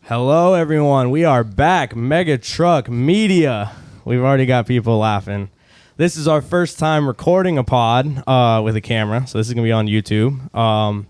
Hello, everyone. We are back. Mega Truck Media. We've already got people laughing. This is our first time recording a pod with a camera, so this is going to be on YouTube.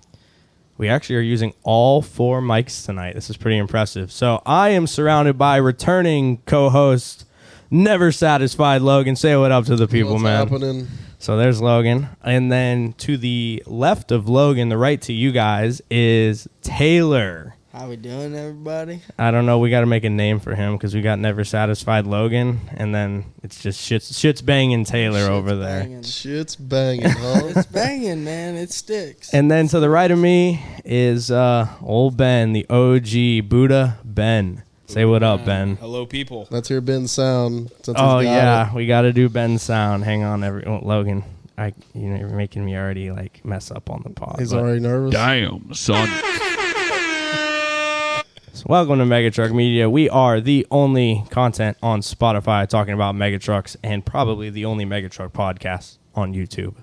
We actually are using all 4 mics tonight. This is pretty impressive. So I am surrounded by returning co-host, Never Satisfied Logan. Say what up to the people, man. What's happening? So there's Logan. And then to the left of Logan, the right to you guys, is Taylor. How we doing, everybody? I don't know. We got to make a name for him because we got Never Satisfied Logan, and then it's just shit's banging Taylor over there. Banging. Shit's banging, huh? It's banging, man. It sticks. And then to the right of me is old Ben, the OG Buddha Ben. Say what up, Ben. Hello, people. Let's hear Ben's sound. Since Oh he's got yeah, it. we got to do Ben's sound. Hang on, Logan. You're making me already like mess up on the pod. He's already nervous. Damn, son. So welcome to Mega Truck Media. We are the only content on Spotify talking about mega trucks, and probably the only mega truck podcast on YouTube.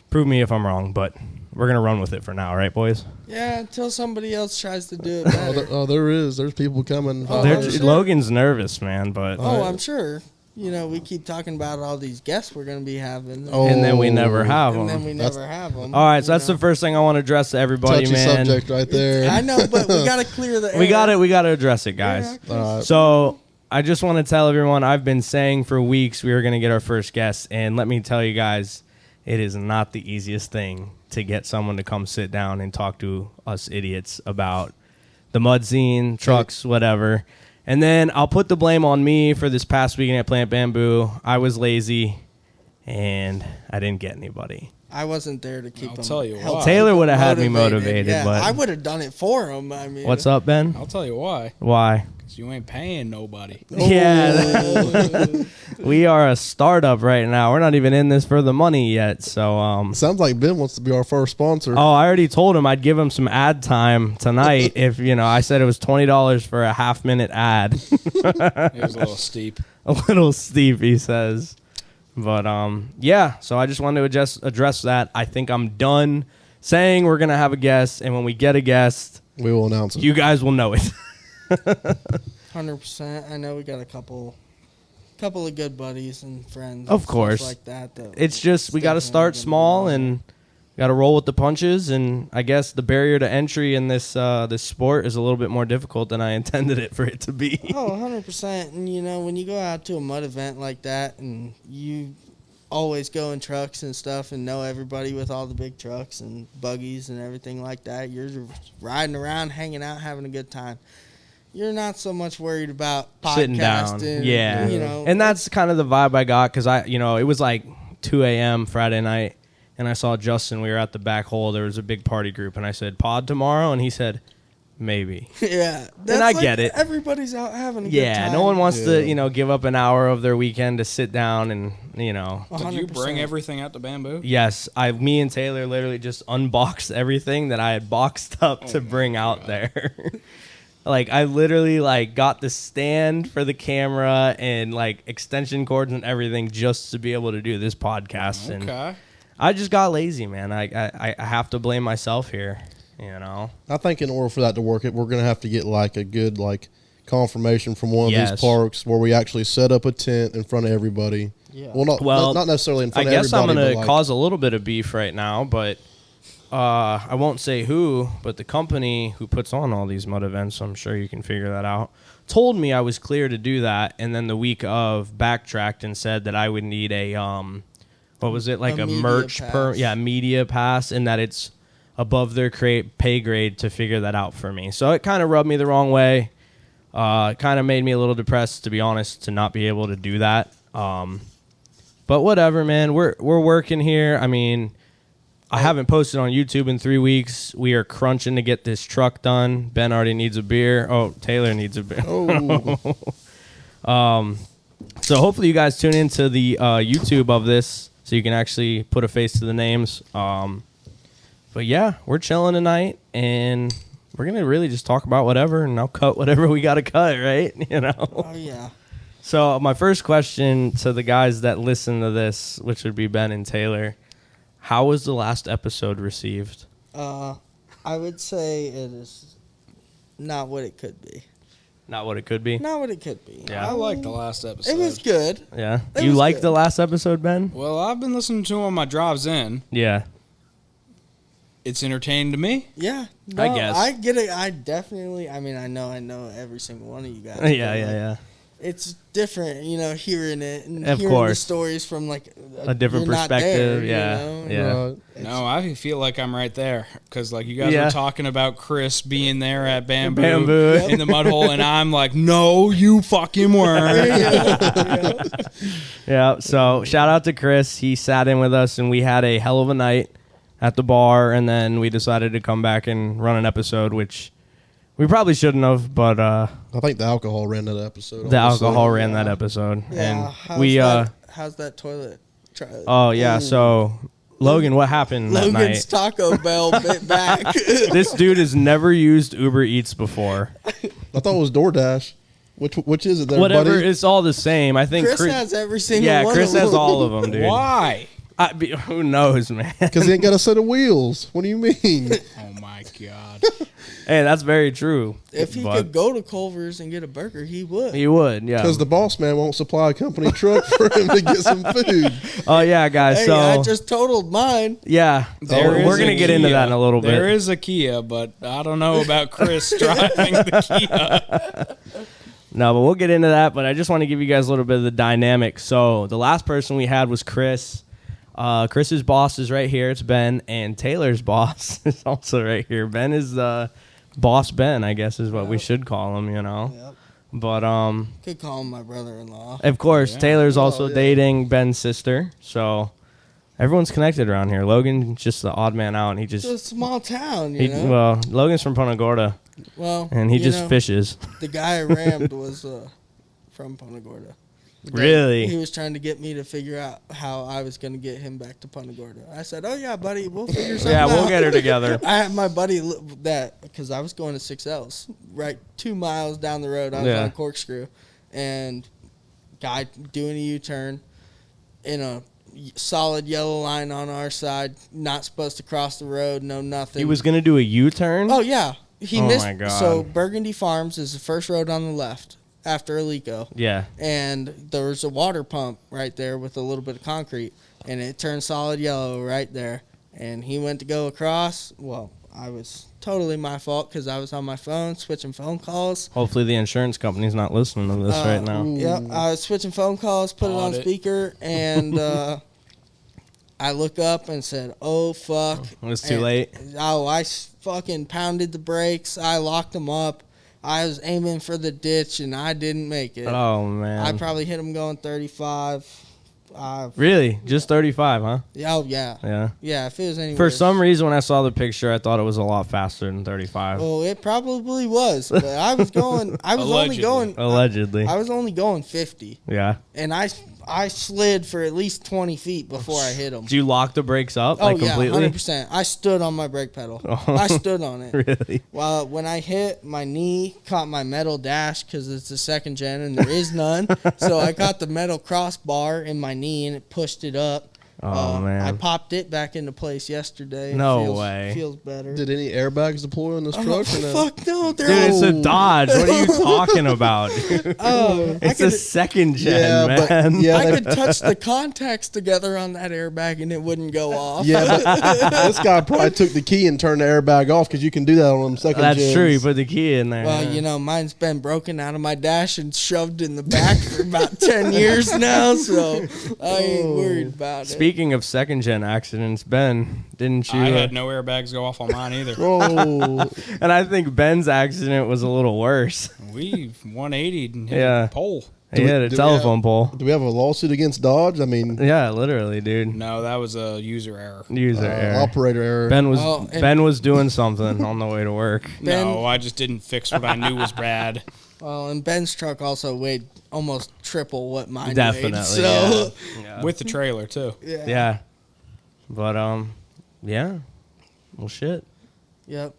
Prove me if I'm wrong, but we're gonna run with it for now, right, boys? Yeah, until somebody else tries to do it better. There's people coming. Sure. Logan's nervous, man, but I'm sure. You know, we keep talking about all these guests we're going to be having. and then we never have and them. then we never have them. All right, so that's the first thing I want to address to everybody, touchy man. subject right there. I know, but we got to clear the air. We got to address it, guys. Yeah. So I just want to tell everyone, I've been saying for weeks we were going to get our first guest, and let me tell you guys, it is not the easiest thing to get someone to come sit down and talk to us idiots about the mud scene, trucks, whatever. And then I'll put the blame on me for this past weekend at Plant Bamboo. I was lazy, and I didn't get anybody. I wasn't there to keep I'll him. tell you help why. Taylor keep would have him had me motivated, Yeah, but I would have done it for him. I mean, what's up, Ben? I'll tell you why. Why? Because you ain't paying nobody. Yeah, we are a startup right now. We're not even in this for the money yet. So, Sounds like Ben wants to be our first sponsor. oh, I already told him I'd give him some ad time tonight. If I said it was $20 for a half-minute ad. It was a little steep. A little steep, he says. But yeah. So I just wanted to address that. I think I'm done saying we're gonna have a guest, and when we get a guest, we will announce it. you guys will know it. 100%. I know we got a couple of good buddies and friends. Of and course. stuff like that. It's just we got to definitely start gonna be small on. and got to roll with the punches. And I guess the barrier to entry in this this sport is a little bit more difficult than I intended it for it to be. Oh, 100%. And, when you go out to a mud event like that and you always go in trucks and stuff and know everybody with all the big trucks and buggies and everything like that, you're riding around, hanging out, having a good time. You're not so much worried about Sitting down, podcasting. yeah. And that's kind of the vibe I got because it was like 2 a.m. Friday night, and I saw Justin. We were at the back hole. There was a big party group, and I said, "Pod tomorrow," and he said, "Maybe." Yeah. And I get it. Everybody's out having a good Yeah, time. no one wants Yeah. to give up an hour of their weekend to sit down and Did you 100%. bring everything out to Bamboo? Yes, me and Taylor literally just unboxed everything that I had boxed up to bring out there. Like I literally got the stand for the camera and extension cords and everything just to be able to do this podcast. And Okay. I just got lazy, man. I have to blame myself here. I think in order for that to work, we're going to have to get a good confirmation from one of Yes. these parks where we actually set up a tent in front of everybody. Yeah. Well, not necessarily in I front of guess I'm everybody. going to cause a little bit of beef right now, but I won't say who, but the company who puts on all these mud events, I'm sure you can figure that out, told me I was clear to do that, and then the week of backtracked and said that I would need a what was it, like a media merch pass. media pass, and that it's above their pay grade to figure that out for me. So it kind of rubbed me the wrong way. It kind of made me a little depressed, to be honest, to not be able to do that. But whatever, man. We're working here. I mean, I haven't posted on YouTube in 3 weeks. We are crunching to get this truck done. Ben already needs a beer. Oh, Taylor needs a beer. Oh, So hopefully you guys tune into the YouTube of this so you can actually put a face to the names. But yeah, we're chilling tonight, and we're going to really just talk about whatever, and I'll cut whatever we got to cut, right? Oh, yeah. So my first question to the guys that listen to this, which would be Ben and Taylor, how was the last episode received? I would say it is not what it could be. Not what it could be. Not what it could be. Yeah. I liked the last episode. It was good. Yeah. It You was liked good. the last episode, Ben? Well, I've been listening to on my drives in. Yeah. It's entertaining to me. Yeah. I guess. I get it. I definitely, I mean, I know every single one of you guys. Yeah, but, yeah, like, yeah. It's different, hearing it and Of hearing the course. stories from like A different you're not perspective. there, Yeah. Yeah. Right. No, I feel like I'm right there because, like, you guys Yeah. were talking about Chris being there at Bamboo, Bamboo. in the mud hole, and I'm like, no, you fucking weren't. Yeah. So shout out to Chris. He sat in with us and we had a hell of a night at the bar. And then we decided to come back and run an episode, which we probably shouldn't have, but I think the alcohol ran that episode. the honestly. alcohol ran that episode. Yeah. And we, how's that toilet? oh, yeah. So, Logan, what happened that Logan's night? Taco Bell bit back. This dude has never used Uber Eats before. I thought it was DoorDash. Which is it there, Whatever, buddy? it's all the same. I think Chris has every single yeah, one. Chris of has them. all of them, dude. Why? Who knows, man? Because he ain't got a set of wheels. What do you mean? Oh my god! Hey, that's very true. If he But could go to Culver's and get a burger, he would. he would, yeah. Because the boss man won't supply a company truck for him to get some food. Oh yeah, guys. Hey, So I just totaled mine. yeah, There we're is gonna a get into Kia. that in a little bit. There is a Kia, but I don't know about Chris driving the Kia. No, but we'll get into that. But I just want to give you guys a little bit of the dynamic. So the last person we had was Chris. Chris's boss is right here. It's Ben, and Taylor's boss is also right here. Ben is boss Ben, I guess, is what we should call him. Yep. But Could call him my brother-in-law. of course, Yeah. Taylor's also yeah. dating Ben's sister. So everyone's connected around here. Logan's just the odd man out, and he It's a just small town, you know. well, Logan's from Punta Gorda, Well, and he you just know, fishes. The guy I rammed was from Punta Gorda. Really? He was trying to get me to figure out how I was going to get him back to Punta Gorda. I said, "Oh yeah, buddy, we'll figure something out." Yeah, we'll get her together. I had my buddy that because I was going to 6Ls, right 2 miles down the road. I was Yeah. on Corkscrew, and guy doing a U-turn in a solid yellow line on our side, not supposed to cross the road, no nothing. He was gonna do a U-turn. Oh yeah, he Oh, missed. my God. So Burgundy Farms is the first road on the left after Alico. Yeah. And there was a water pump right there with a little bit of concrete, and it turned solid yellow right there. And he went to go across. Well, I was totally my fault because I was on my phone switching phone calls. Hopefully the insurance company's not listening to this right now. Yep, I was switching phone calls, put it on Audit. speaker, and I look up and said, "Oh fuck!" It was too And- late. Oh, I fucking pounded the brakes. I locked them up. I was aiming for the ditch, and I didn't make it. Oh man. I probably hit him going 35. Really? Just 35, huh? Oh yeah, Yeah. yeah. If it was any For worse. some reason, when I saw the picture, I thought it was a lot faster than 35. well, it probably was, but I was going. I was only Allegedly. going. Allegedly. I was only going 50, Yeah. and I slid for at least 20 feet before I hit him. Did you lock the brakes up? Oh like yeah, completely? 100%. I stood on my brake pedal. Oh. I stood on it. Really? Well, when I hit, my knee caught my metal dash because it's a second gen and there is none. So I got the metal crossbar in my knee and it pushed it up. Oh, man. I popped it back into place yesterday. No feels, way. Feels better. Did any airbags deploy on this truck? Or no? Fuck no, Dude, it's a Dodge. What are you talking about? Oh, It's a second gen, Yeah, but- man. yeah. I they- could touch the contacts together on that airbag and it wouldn't go off. Yeah, but this guy probably took the key and turned the airbag off because you can do that on them second That's gens. true. You put the key in there. Well, you know, mine's been broken out of my dash and shoved in the back for about 10 years now, so I ain't worried about it. Speaking of second gen accidents, Ben, didn't you? I had no airbags go off on mine either. Oh, And I think Ben's accident was a little worse. We 180'd and hit Yeah. a pole. He had a do we telephone pole. do we have a lawsuit against Dodge? I mean, Yeah, literally, dude. No, that was a user error. User error. operator error. Ben was Oh, and- Ben was doing something on the way to work. Ben- No, I just didn't fix what I knew was bad. Well, and Ben's truck also weighed almost triple what mine Definitely, weighed. So, Yeah. With the trailer, too. Yeah. But yeah. Well, shit. Yep.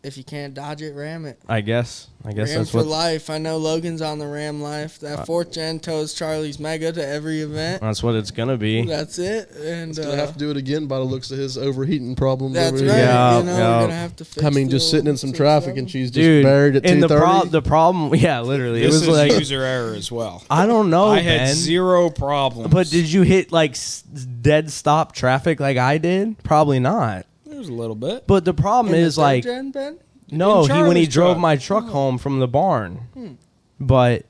If you can't dodge it, ram it. I guess Ram that's for what life. I know Logan's on the Ram life. That 4th gen tows Charlie's Mega to every event. it's gonna be. That's it. And He's gonna have to do it again by the looks of his overheating problems. that's over right. here. Yeah, you know, yeah. we're gonna have to fix I mean, just the sitting in old some 6.7. traffic and she's just Dude, buried at and 230. the problem, yeah, literally, This it was is like user error as well. I don't know, I had Ben. 0 problems. But did you hit like dead stop traffic like I did? Probably not. There's a little bit. But the problem In the is 3rd like gen, Ben? no, In when he Charlie's drove truck. my truck home from the barn. But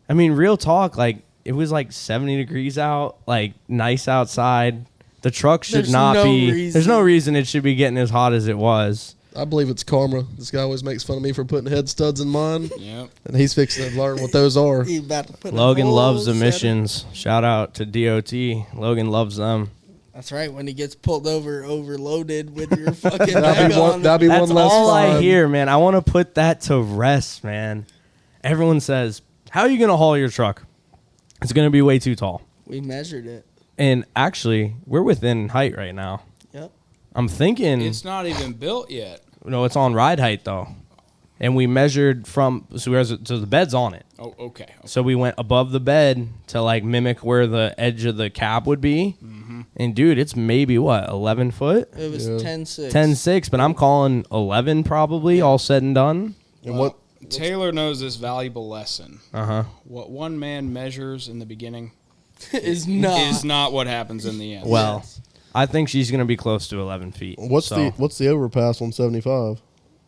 I mean, real talk, like it was like 70 degrees out, like nice outside. The truck should There's not no be. reason. There's no reason it should be getting as hot as it was. I believe it's karma. This guy always makes fun of me for putting head studs in mine, Yep. and he's fixing to learn what those are. He about to put a Logan whole loves set of- emissions. Shout out to DOT. Logan loves them. That's right. When he gets pulled over, overloaded with your fucking That'd be bag one. on. That'd be That's one less all I fine. hear, man. I want to put that to rest, man. Everyone says, "How are you going to haul your truck? It's going to be way too tall." We measured it. And actually, we're within height right now. Yep. I'm thinking, It's not even built yet. no, it's on ride height though. And we measured from so the bed's on it. Oh, okay. So we went above the bed to like mimic where the edge of the cab would be. And dude, it's maybe what 11 foot, It was Yeah. 10.6. 10.6, but I'm calling 11 probably all said and done. And what? Taylor knows this valuable lesson. Uh huh. What one man measures in the beginning is is not what happens in the end. Well, Yes. I think she's gonna be close to 11 feet. What's So- the overpass on 75?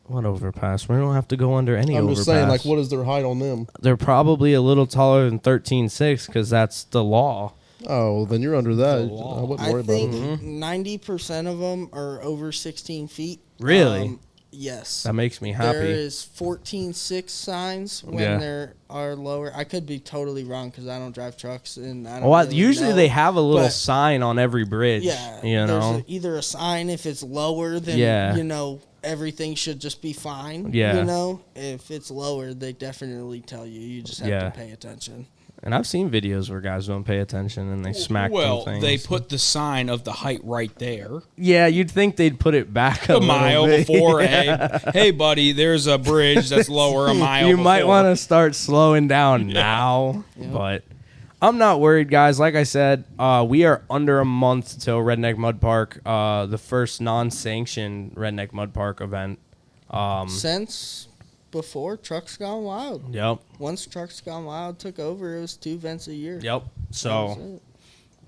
what overpass? We don't have to go under any I'm overpass. just saying, like, what is their height on them? They're probably a little taller than 13.6 because that's the law. Oh, well, then you're under that. The law. I wouldn't I worry about it. think 90% of them are over 16 feet. Really? Yes. That makes me There happy. is 14.6 signs when Yeah. there are lower. I could be totally wrong because I don't drive trucks and I don't. Well, really usually know. they have a little But- sign on every bridge. Yeah, you know. either a sign if it's lower than Yeah. everything should just be fine. Yeah. If it's lower, they definitely tell you. You just have Yeah. to pay attention. And I've seen videos where guys don't pay attention and they smack well, them things. they put the sign of the height right there. Yeah, you'd think they'd put it back a A mile little bit. before. Hey, buddy, there's a bridge that's lower a mile You before. might want to start slowing down now, but I'm not worried, guys. Like I said, we are under a month till Redneck Mud Park, the first non-sanctioned Redneck Mud Park event. Since before Trucks Gone Wild. Yep, Once Trucks Gone Wild took over, it was 2 events a year. yep. That was So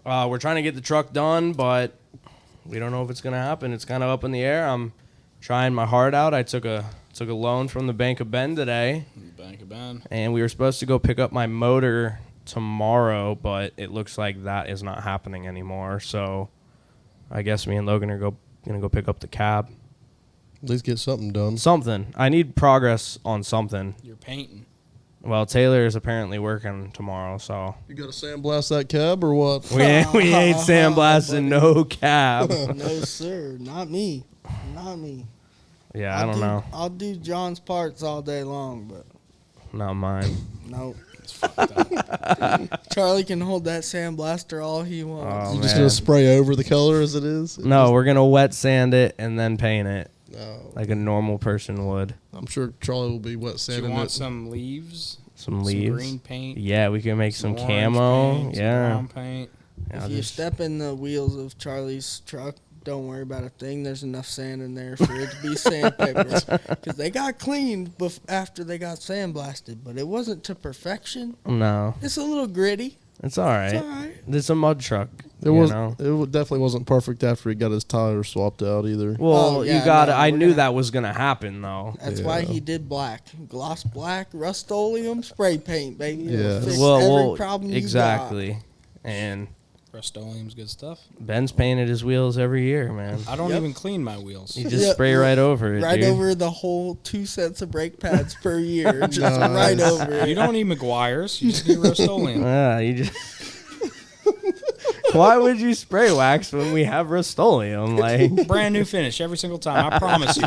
it. we're trying to get the truck done, but we don't know if it's gonna happen. It's kind of up in the air. I'm trying my heart out. I took a loan from the Bank of Bend today. Bank of Ben. And we were supposed to go pick up my motor tomorrow, but it looks like that is not happening anymore. So I guess me and Logan are gonna go pick up the cab. At least get something done. Something. I need progress on something. You're painting. Well, Taylor is apparently working tomorrow, so You got to sandblast that cab or what? we ain't sandblasting no cab. No, sir. Not me. Not me. Yeah, I don't know. I'll do John's parts all day long, but Not mine. no. Charlie can hold that sandblaster all he wants. Oh, You just man. gonna spray over the color as it is? No, we're gonna wet sand it and then paint it No. like a normal person would. I'm sure Charlie will be wet Do you sanding want it. some leaves? Some leaves. green paint? Yeah, we can make some orange camo. paint, some Yeah. brown paint. Yeah, If you just- step in the wheels of Charlie's truck, don't worry about a thing. There's enough sand in there for it to be sandpaper. Because they got cleaned after they got sandblasted, but it wasn't to perfection. No, It's a little gritty. it's all right. It's all right. It's a mud truck. It was. It definitely wasn't perfect after he got his tire swapped out either. Well, Oh, yeah, you got. no, I we're knew gonna- that was gonna happen though. That's why Yeah. he did black. Gloss black, Rust-Oleum spray paint, baby. Yeah. It'll fix Well, every problem you exactly. And Rust-Oleum's good stuff. Ben's painted his wheels every year, man. I don't Yep. even clean my wheels. You just Yeah, spray right over it, got. Right dude. over the whole 2 sets of brake pads per year. Just Nice. right over it. You don't need McGuire's. You just need Rust-Oleum. Yeah, you just. Why would you spray wax when we have Rust-Oleum? Like, Brand new finish every single time. I promise you.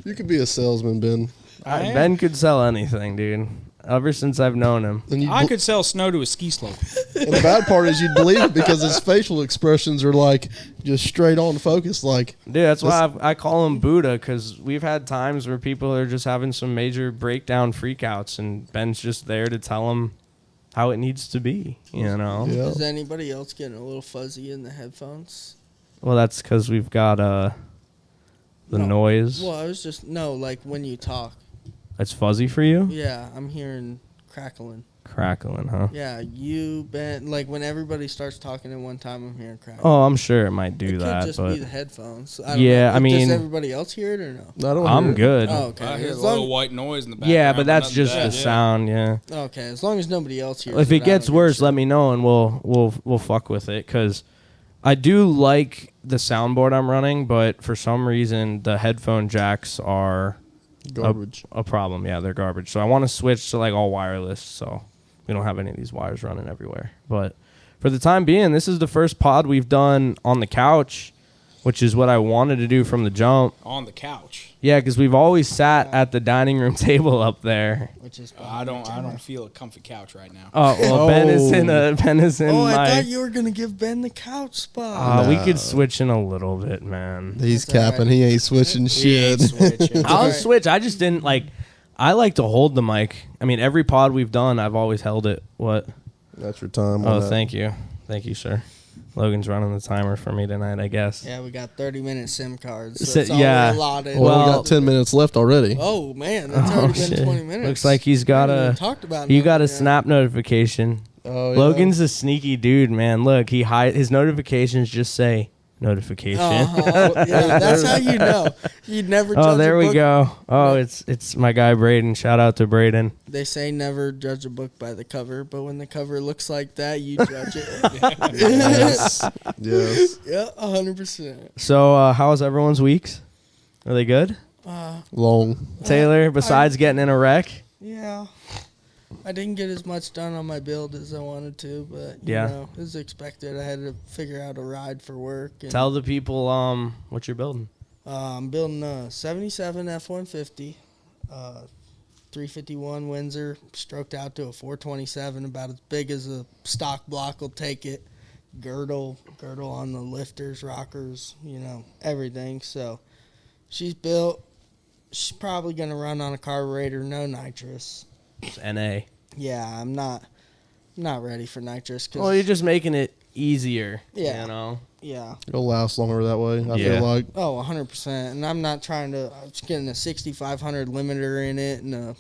You could be a salesman, Ben. I am. Ben could sell anything, dude. Ever since I've known him. And you I could sell snow to a ski slope. And the bad part is you'd believe it because his facial expressions are like just straight on focus. Like, Dude, that's why I call him Buddha, because we've had times where people are just having some major breakdown freakouts, and Ben's just there to tell them how it needs to be, you know? yeah. Is anybody else getting a little fuzzy in the headphones? Well, that's because we've got the No. noise. Well, I was just like when you talk. It's fuzzy for you? Yeah, I'm hearing crackling. Crackling, huh? Yeah, you Ben. Like when everybody starts talking at one time, I'm hearing crackling. Oh, I'm sure it might do it that, could just but be the headphones. I don't Yeah, know. I mean- does everybody else hear it or no? I don't I'm hear it. good. Oh, okay. I hear a As little long, white noise in the background. Yeah, but that's nothing just bad, the yeah. sound, yeah. okay, as long as nobody else hears If it I gets don't worse, give a let me know and we'll fuck with it, because I do like the soundboard I'm running, but for some reason the headphone jacks are Garbage. a problem. Yeah, they're garbage. So I want to switch to like all wireless, so we don't have any of these wires running everywhere. But for the time being, this is the first pod we've done on the couch, which is what I wanted to do from the jump. On the couch. Yeah, because we've always sat at the dining room table up there. Which is I don't feel a comfy couch right now. Oh well, Ben is in Oh, I my. thought you were gonna give Ben the couch spot. We No. could switch in a little bit, man. He's That's all capping. right. He ain't switching He ain't shit. switching. I'll Alright. switch. I just didn't like. I like to hold the mic. I mean, every pod we've done, I've always held it. What? That's your time. Oh, on that. thank you, sir. Logan's running the timer for me tonight, I guess. Yeah, we got 30-minute SIM cards. So Si- it's all yeah. allotted. Well, we Well- got 10 minutes left already. Oh man, that's Oh, already been shit. 20 minutes. Looks like he's got We haven't a. even talked about You nothing got a yet. snap notification. Oh, yeah. Logan's a sneaky dude, man. Look, his notifications just say notification. Uh-huh. Yeah, that's how you know. You'd never. Oh, judge there a we book. go. Oh, it's my guy Braden. Shout out to Braden. They say never judge a book by the cover, but when the cover looks like that, you judge it. Yes. Yes. Yeah, 100%. So, how's everyone's weeks? Are they good? Long. Taylor, besides getting in a wreck? Yeah. I didn't get as much done on my build as I wanted to, but you Yeah. know, it was expected. I had to figure out a ride for work. And, Tell the people what you're building. I'm building a 77 F-150, 351 Windsor, stroked out to a 427, about as big as a stock block will take it. Girdle on the lifters, rockers, you know, everything. So she's built. She's probably going to run on a carburetor, no nitrous. It's NA. Yeah, I'm not ready for nitrous. Cause, Well, you're just making it easier. Yeah. You know? yeah. It'll last longer that way, I Yeah. feel like. Oh, 100%. And I'm not trying to. I was getting a 6500 limiter in it and a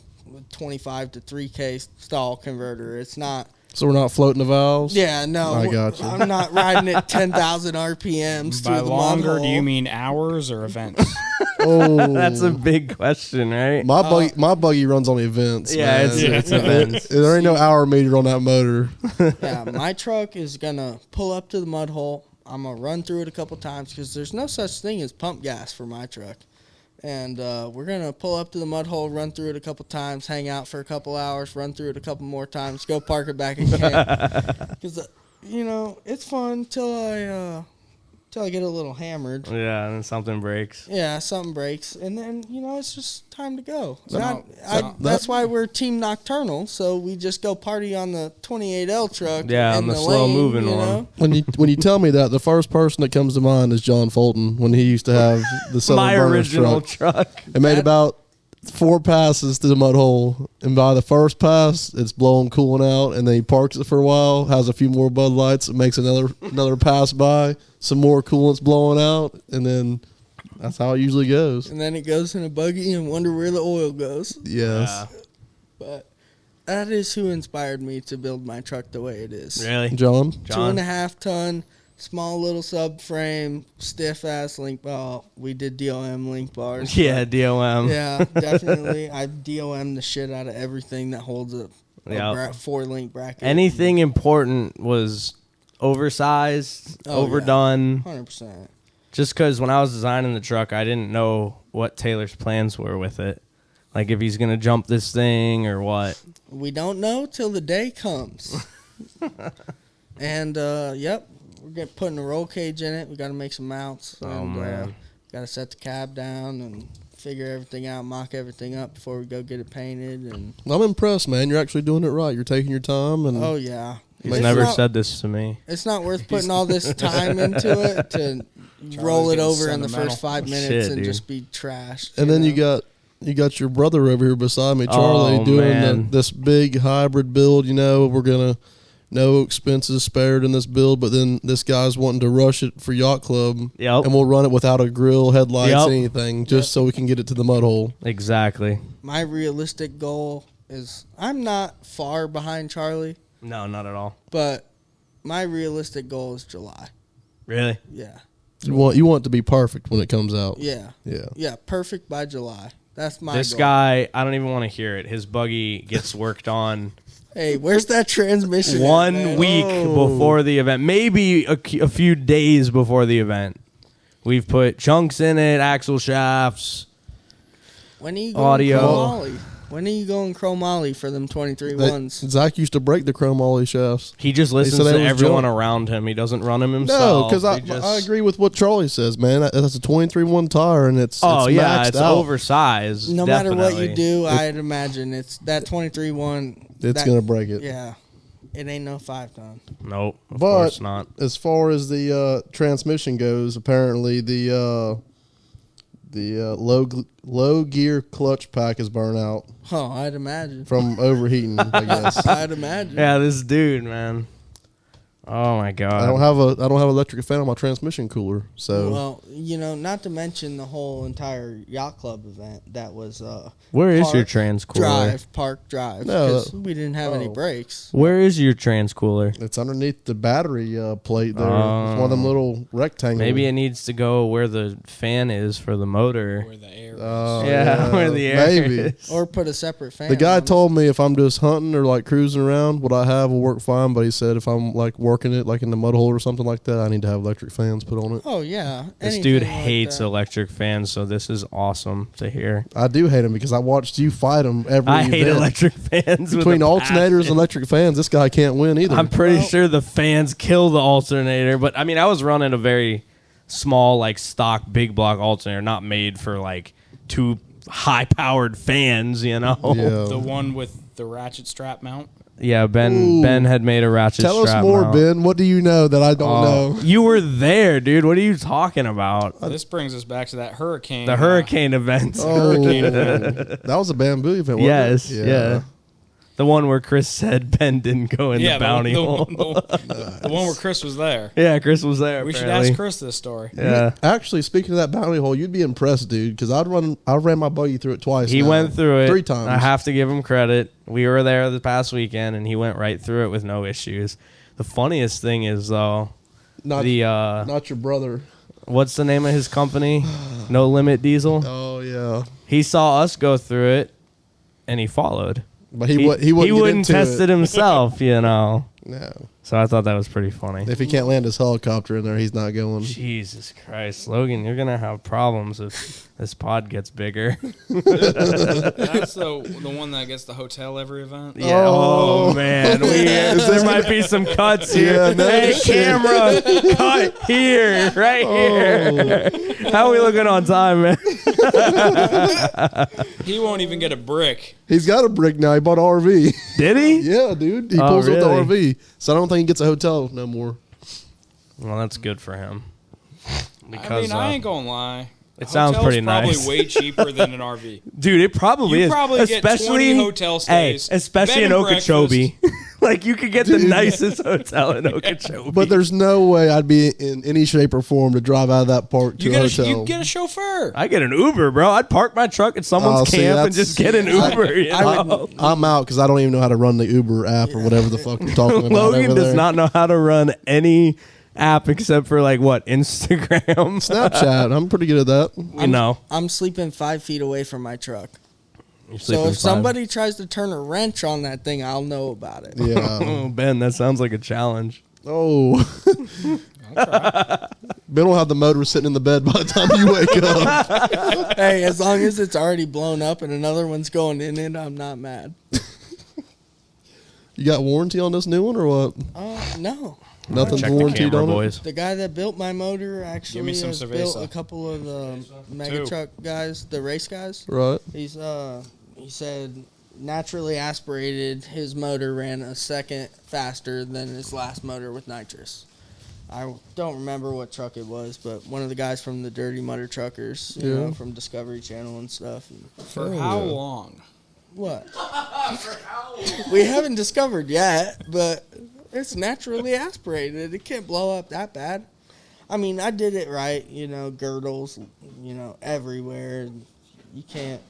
25 to 3K stall converter. It's not. So we're not floating the valves? Yeah, no. I got you. I'm not riding at 10,000 RPMs By through the longer, mud do hole. you mean hours or events? Oh. That's a big question, right? My buggy runs on events. Yeah, man. it's events. There ain't no hour meter on that motor. Yeah, my truck is going to pull up to the mud hole. I'm going to run through it a couple times because there's no such thing as pump gas for my truck. And we're going to pull up to the mud hole, run through it a couple times, hang out for a couple hours, run through it a couple more times, go park it back again. Because, you know, it's fun till I get a little hammered. Yeah, and then something breaks. Yeah, something breaks. And then, you know, it's just time to go. So- That's why we're Team Nocturnal. So we just go party on the 28L truck. Yeah, in on the slow-moving you one. know? When you tell me that, the first person that comes to mind is John Fulton when he used to have the Southern My Burners original truck. truck. It made about 4 passes to the mud hole, and by the first pass, it's blowing, cooling out, and then he parks it for a while, has a few more Bud Lights, and makes another pass by, some more coolant's blowing out, and then that's how it usually goes. And then it goes in a buggy and wonder where the oil goes. Yes, But that is who inspired me to build my truck the way it is. Really? John. 2.5 ton, small little subframe, stiff ass link. Well, we did DOM link bars. Yeah, DOM. Yeah, definitely. I DOM the shit out of everything that holds a Yeah. 4-link bracket. Anything important was oversized, Oh, overdone. 100%. Just because when I was designing the truck, I didn't know what Taylor's plans were with it. Like if he's going to jump this thing or what. We don't know till the day comes. And, yep, we're putting a roll cage in it. We got to make some mounts. Oh, and, man. got to set the cab down and figure everything out, mock everything up before we go get it painted. And I'm impressed, man. You're actually doing it right. You're taking your time, and oh yeah, He's It's never not- said this to me. It's not worth putting all this time into it to roll it getting over in the sentimental. first 5 minutes Shit, and dude. just be trashed. and then know? you got your brother over here beside me, Charlie, Oh, doing man. this big hybrid build. You know, we're gonna no expenses spared in this build, but then this guy's wanting to rush it for Yacht Club, Yep. and we'll run it without a grill, headlights, Yep. anything, just so we can get it to the mud hole. Exactly. My realistic goal is I'm not far behind Charlie, No, not at all. but my realistic goal is July. Really? Yeah. You want it to be perfect when it comes out. Yeah. Yeah. Yeah, perfect by July. That's my This goal. guy, I don't even want to hear it. His buggy gets worked on Hey, where's that transmission? at, 1 man? week Oh. before the event, maybe a few days before the event. We've put chunks in it, axle shafts. When are you going Audio. chromoly? When are you going chromoly for them 23 ones? Zach used to break the chrome ollie shafts. He just listens said to it was everyone junk. around him. He doesn't run them No, himself. because He just- I agree with what Charlie says, man. That's a 23-1 tire, and it's Oh it's yeah, maxed it's out. oversized. No matter what definitely. you do, I'd imagine it's that 23-1. It's gonna break it. Yeah. It ain't no 5-ton. Nope, of But course not. as far as the transmission goes, apparently the low gear clutch pack is burnt out Oh, I'd imagine. from overheating. I guess I'd imagine. Yeah, this dude, man. Oh my god. I don't have an electric fan on my transmission cooler, so Well, not to mention the whole entire yacht club event that was Where is your park, trans cooler? park drive, No, because we didn't have any oh. brakes. Where is your trans cooler? it's underneath the battery plate there. It's one of them little rectangles. Maybe it needs to go where the fan is for the motor. Where the air is. Oh, Yeah, where the air maybe. is. Or put a separate fan. The guy on it. told me if I'm just hunting or like cruising around, what I have will work fine. But he said if I'm like working it like in the mud hole or something like that, I need to have electric fans put on it. Oh yeah, This anything dude like hates that. electric fans, so this is awesome to hear. I do hate him because I watched you fight him every I hate event. electric fans. Between with a alternators and passion. electric fans, this guy can't win either. I'm pretty Well- sure the fans kill the alternator, but I mean, I was running a very small, like stock big block alternator, not made for like two high-powered fans. You know? Yeah. The one with the ratchet strap mount. Yeah, Ben. Ooh. Ben had made a ratchet. Tell us strap more, mount. Ben. What do you know that I don't Oh, know? You were there, dude. What are you talking about? This brings us back to that hurricane. The hurricane event. Oh, that was a bamboo event, wasn't Yes, it? yeah. The one where Chris said Ben didn't go in the bounty hole. The one where Chris was there. Yeah, Chris was there. We should apparently. ask Chris this story. Yeah. Actually, speaking of that bounty hole, you'd be impressed, dude, because I ran my buggy through it twice. He now. went through it 3 times. I have to give him credit. We were there the past weekend, and he went right through it with no issues. The funniest thing is, though, not, not your brother. what's the name of his company? No Limit Diesel. Oh yeah, He saw us go through it, and he followed. but he wouldn't get wouldn't into test it himself, you know. No, So I thought that was pretty funny. if he can't land his helicopter in there, he's not going. Jesus Christ, Logan, you're gonna have problems if this pod gets bigger. That's the one that gets the hotel every event. Yeah. Oh, man, there might be some cuts here. Yeah, no hey, shit. camera, cut here, right here. How are we looking on time, man? He won't even get a brick. He's got a brick now. He bought an RV. Did he? Yeah, dude. He Oh, pulls up really? the RV, so I don't think he gets a hotel no more. Well, that's good for him. I Because mean, I ain't gonna lie. it sounds Hotel's pretty probably nice. way cheaper than an RV. dude, it probably You is. probably get especially 20 hotel stays, especially bed in and Okeechobee. Like you could get the Dude. nicest hotel in Okeechobee. But there's no way I'd be in any shape or form to drive out of that park to You a get hotel. you get a chauffeur. I get an Uber, bro. I'd park my truck at someone's Oh, see, camp and that's- just get an Uber. You know? I'm out because I don't even know how to run the Uber app or whatever the fuck you're talking about. Logan over does there. not know how to run any app except for like what Instagram. Snapchat. I'm pretty good at that. You know, I'm sleeping 5 feet away from my truck. You're So sleeping if five. somebody tries to turn a wrench on that thing, I'll know about it. Yeah. Oh, Ben, that sounds like a challenge. Oh. Ben will have the motor sitting in the bed by the time you wake up. Hey, as long as it's already blown up and another one's going in it, I'm not mad. You got warranty on this new one or what? No. Nothing's Check the warranted camera, on it. boys. The guy that built my motor actually me some has built Cerveza. a couple of the mega Two. truck guys, the race guys. Right. He said naturally aspirated, his motor ran a second faster than his last motor with nitrous. I don't remember what truck it was, but one of the guys from the Dirty Mutter Truckers, you Yeah. know, from Discovery Channel and stuff. For Oh, how yeah. long? What? We haven't discovered yet, but it's naturally aspirated. It can't blow up that bad. I mean, I did it right, you know, girdles, you know, everywhere. You can't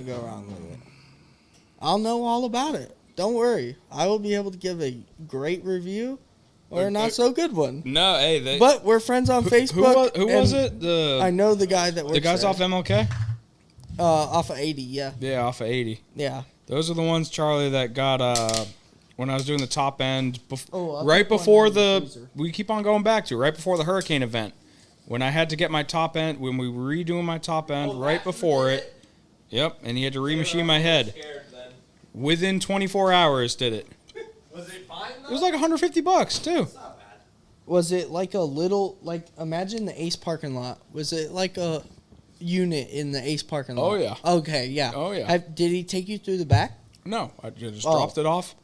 go wrong with it. I'll know all about it. Don't worry. I will be able to give a great review or a not so good one. No, hey, they, But we're friends on Facebook. who was and it? I know the guy that works The guys there. off MLK? Off of 80, yeah. Yeah, off of 80. Yeah. Those are the ones, Charlie, that got when I was doing the top end, Oh, I'll right put one before on the the freezer. we keep on going back to right before the hurricane event, when I had to get my top end, when we were redoing my top end, right before it. Yep, and he had to remachine my head. Within 24 hours, did it. Was it fine It was like $150 too. Was it like a little, like, imagine the Ace parking lot. Was it like a unit in the Ace parking lot? Oh, yeah. Okay, yeah. Oh, yeah. Did he take you through the back? No, I just Oh. dropped it off,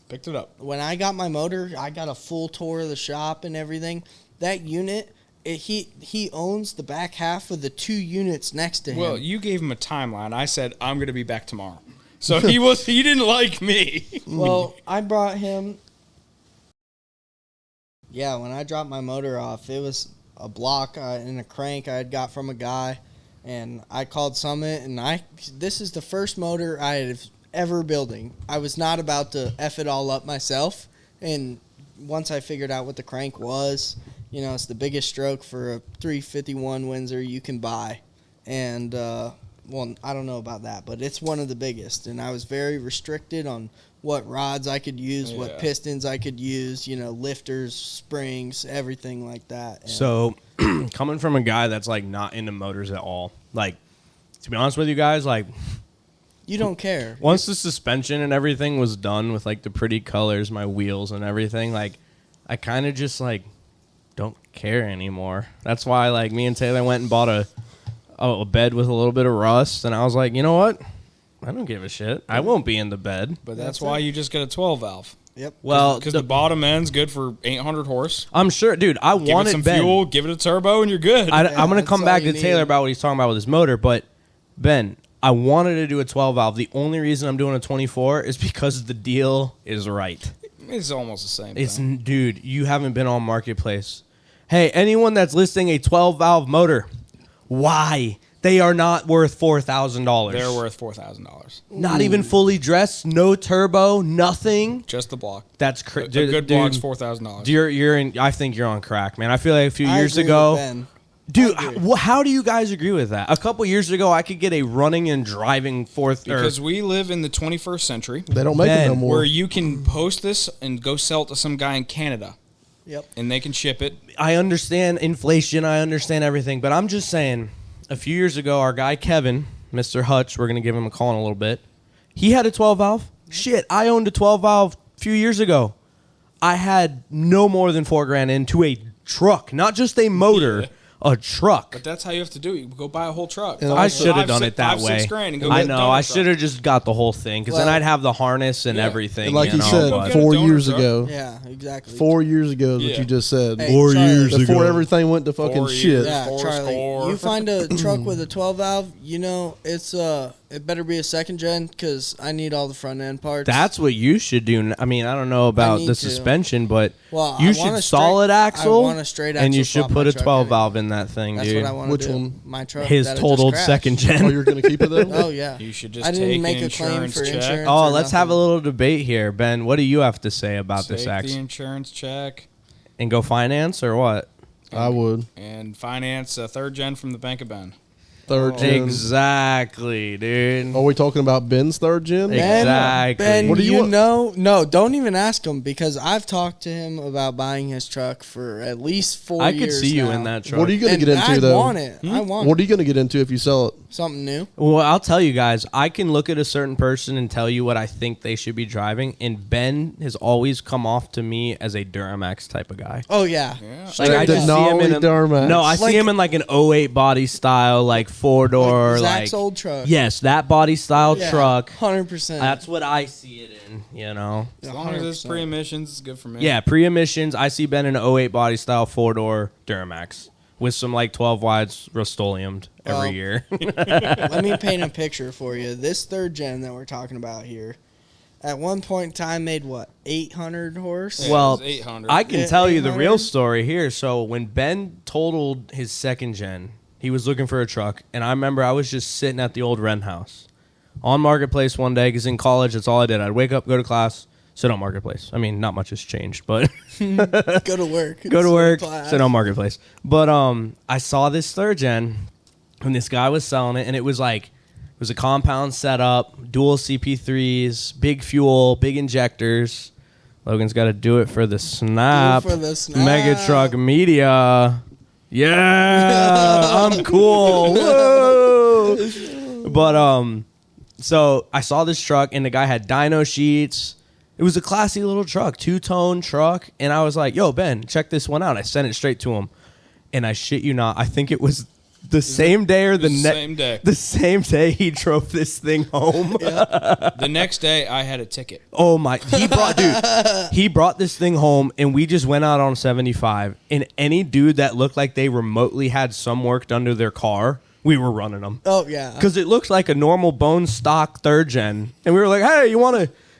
picked it up. When I got my motor, I got a full tour of the shop and everything. That unit, he owns the back half of the 2 units next to him. Well, you gave him a timeline. I said I'm going to be back tomorrow, so he didn't like me. Well, I brought him. Yeah, when I dropped my motor off, it was a block and a crank I had got from a guy, and I called Summit, and this is the first motor I have ever building. I was not about to F it all up myself, and once I figured out what the crank was, you know, it's the biggest stroke for a 351 Windsor you can buy, and well, I don't know about that, but it's one of the biggest, and I was very restricted on what rods I could use, what Yeah. pistons I could use, you know, lifters, springs, everything like that. And So, coming from a guy that's like not into motors at all, like to be honest with you guys, like you don't care. once the suspension and everything was done with like the pretty colors, my wheels and everything, like I kind of just like don't care anymore. That's why like me and Taylor went and bought a bed with a little bit of rust, and I was like, you know what? I don't give a shit. I won't be in the bed. But that's That's why it. you just get a 12 valve. Yep. Well, Because the bottom end's good for 800 horse. I'm sure, dude. I Give it wanted some Ben. fuel, give it a turbo, and you're good. I'm Yeah, going to that's come all back you to Taylor need. about what he's talking about with his motor, but Ben, I wanted to do a 12 valve. The only reason I'm doing a 24 is because the deal is right. It's almost the same It's thing. dude, you haven't been on Marketplace. Hey, anyone that's listing a 12 valve motor, why? They are not worth $4,000. They're worth $4,000. Not even fully dressed, no turbo, nothing. Just the block. That's A crazy. good block's $4,000. You're in. I think you're on crack, man. I feel like a few I years agree with ago, Ben. dude. I agree. How do you guys agree with that? A couple years ago, I could get a running and driving Because we live in the 21st century They don't make them no Ben, more. where you can post this and go sell it to some guy in Canada, Yep. and they can ship it. I understand inflation. I understand everything, but I'm just saying. A few years ago, our guy Kevin, Mr. Hutch, we're gonna give him a call in a little bit. He had a 12 valve. Shit, I owned a 12 valve a few years ago. I had no more than $4,000 into a truck, not just a motor, a truck. But that's how you have to do it. You go buy a whole truck. And I also- should have done it that way. $5-6 and go I get a know. donut I truck. should have just got the whole thing, because then Well- I'd have the harness and Yeah. everything. And like you know, said, but- Get a 4 donor years truck. ago. Yeah, exactly. 4 years ago is what Yeah. you just said. Hey, 4 Charlie, years Before everything went to fucking 4 shit. years. Yeah, Four Charlie. score. You find a truck with a 12 valve, you know, it better be a second gen because I need all the front end parts. That's what you should do. I mean, I don't know about need the to. suspension, but Well, you I should want a solid straight- axle, I want a straight and you axle should swap put my a truck 12 in. valve in that thing, That's dude. what I want Which to do. one? My truck. His that had totaled just second crashed. gen. Oh, you're going to keep it though? Oh yeah. You should just I didn't take make an a claim insurance for check. insurance. Oh, or let's have a nothing. little debate here, Ben. What do you have to say about Take this X? the insurance check And go finance or what? I would. and finance a third gen from the Bank of Ben. third gen. Exactly, dude. Are we talking about Ben's third gen? Exactly. Ben, What do you want? know? No, don't even ask him because I've talked to him about buying his truck for at least 4 I years. could see you now. in that truck. What are you going to get into, I though? want it. I want What are you going to get into if you sell it? something new. Well, I'll tell you guys, I can look at a certain person and tell you what I think they should be driving, and Ben has always come off to me as a Duramax type of guy. Oh yeah. Like I just see him in Duramax. no, I Like- see him in like an '08 body style, like 4-door, Zach's like old truck. yes, that body style truck. 100%. That's what I see it in, you know. As long as it's 100%. pre-emissions, it's good for me. Yeah, pre-emissions. I see Ben in an '08 body style 4-door Duramax with some like 12 wides Rust-Oleumed every Well, year. Let me paint a picture for you. This third gen that we're talking about here, at one point in time, made what 800 horse. Yeah, Well, it was 800. I can Yeah, tell you the 800. real story here. So when Ben totaled his second gen, he was looking for a truck, and I remember I was just sitting at the old Wren house on Marketplace one day because in college that's all I did. I'd wake up, go to class, sit on Marketplace. I mean, not much has changed, but Go to work. go to work, class. sit on Marketplace. But I saw this third gen, and this guy was selling it, and it was like it was a compound setup, dual CP3s, big fuel, big injectors. Logan's got to do it for the snap. Do it for the snap. Mega Truck Media. Yeah, I'm cool. Whoa. But so I saw this truck, and the guy had dyno sheets. It was a classy little truck, 2-tone truck, and I was like, "Yo, Ben, check this one out." I sent it straight to him, and I shit you not, I think it was the same day or the same day. The same day he drove this thing home. The next day, I had a ticket. Oh my! He brought this thing home, and we just went out on 75. And any dude that looked like they remotely had some work done to their car, we were running them Oh yeah. because it looks like a normal bone stock third gen. And we were like, "Hey, you want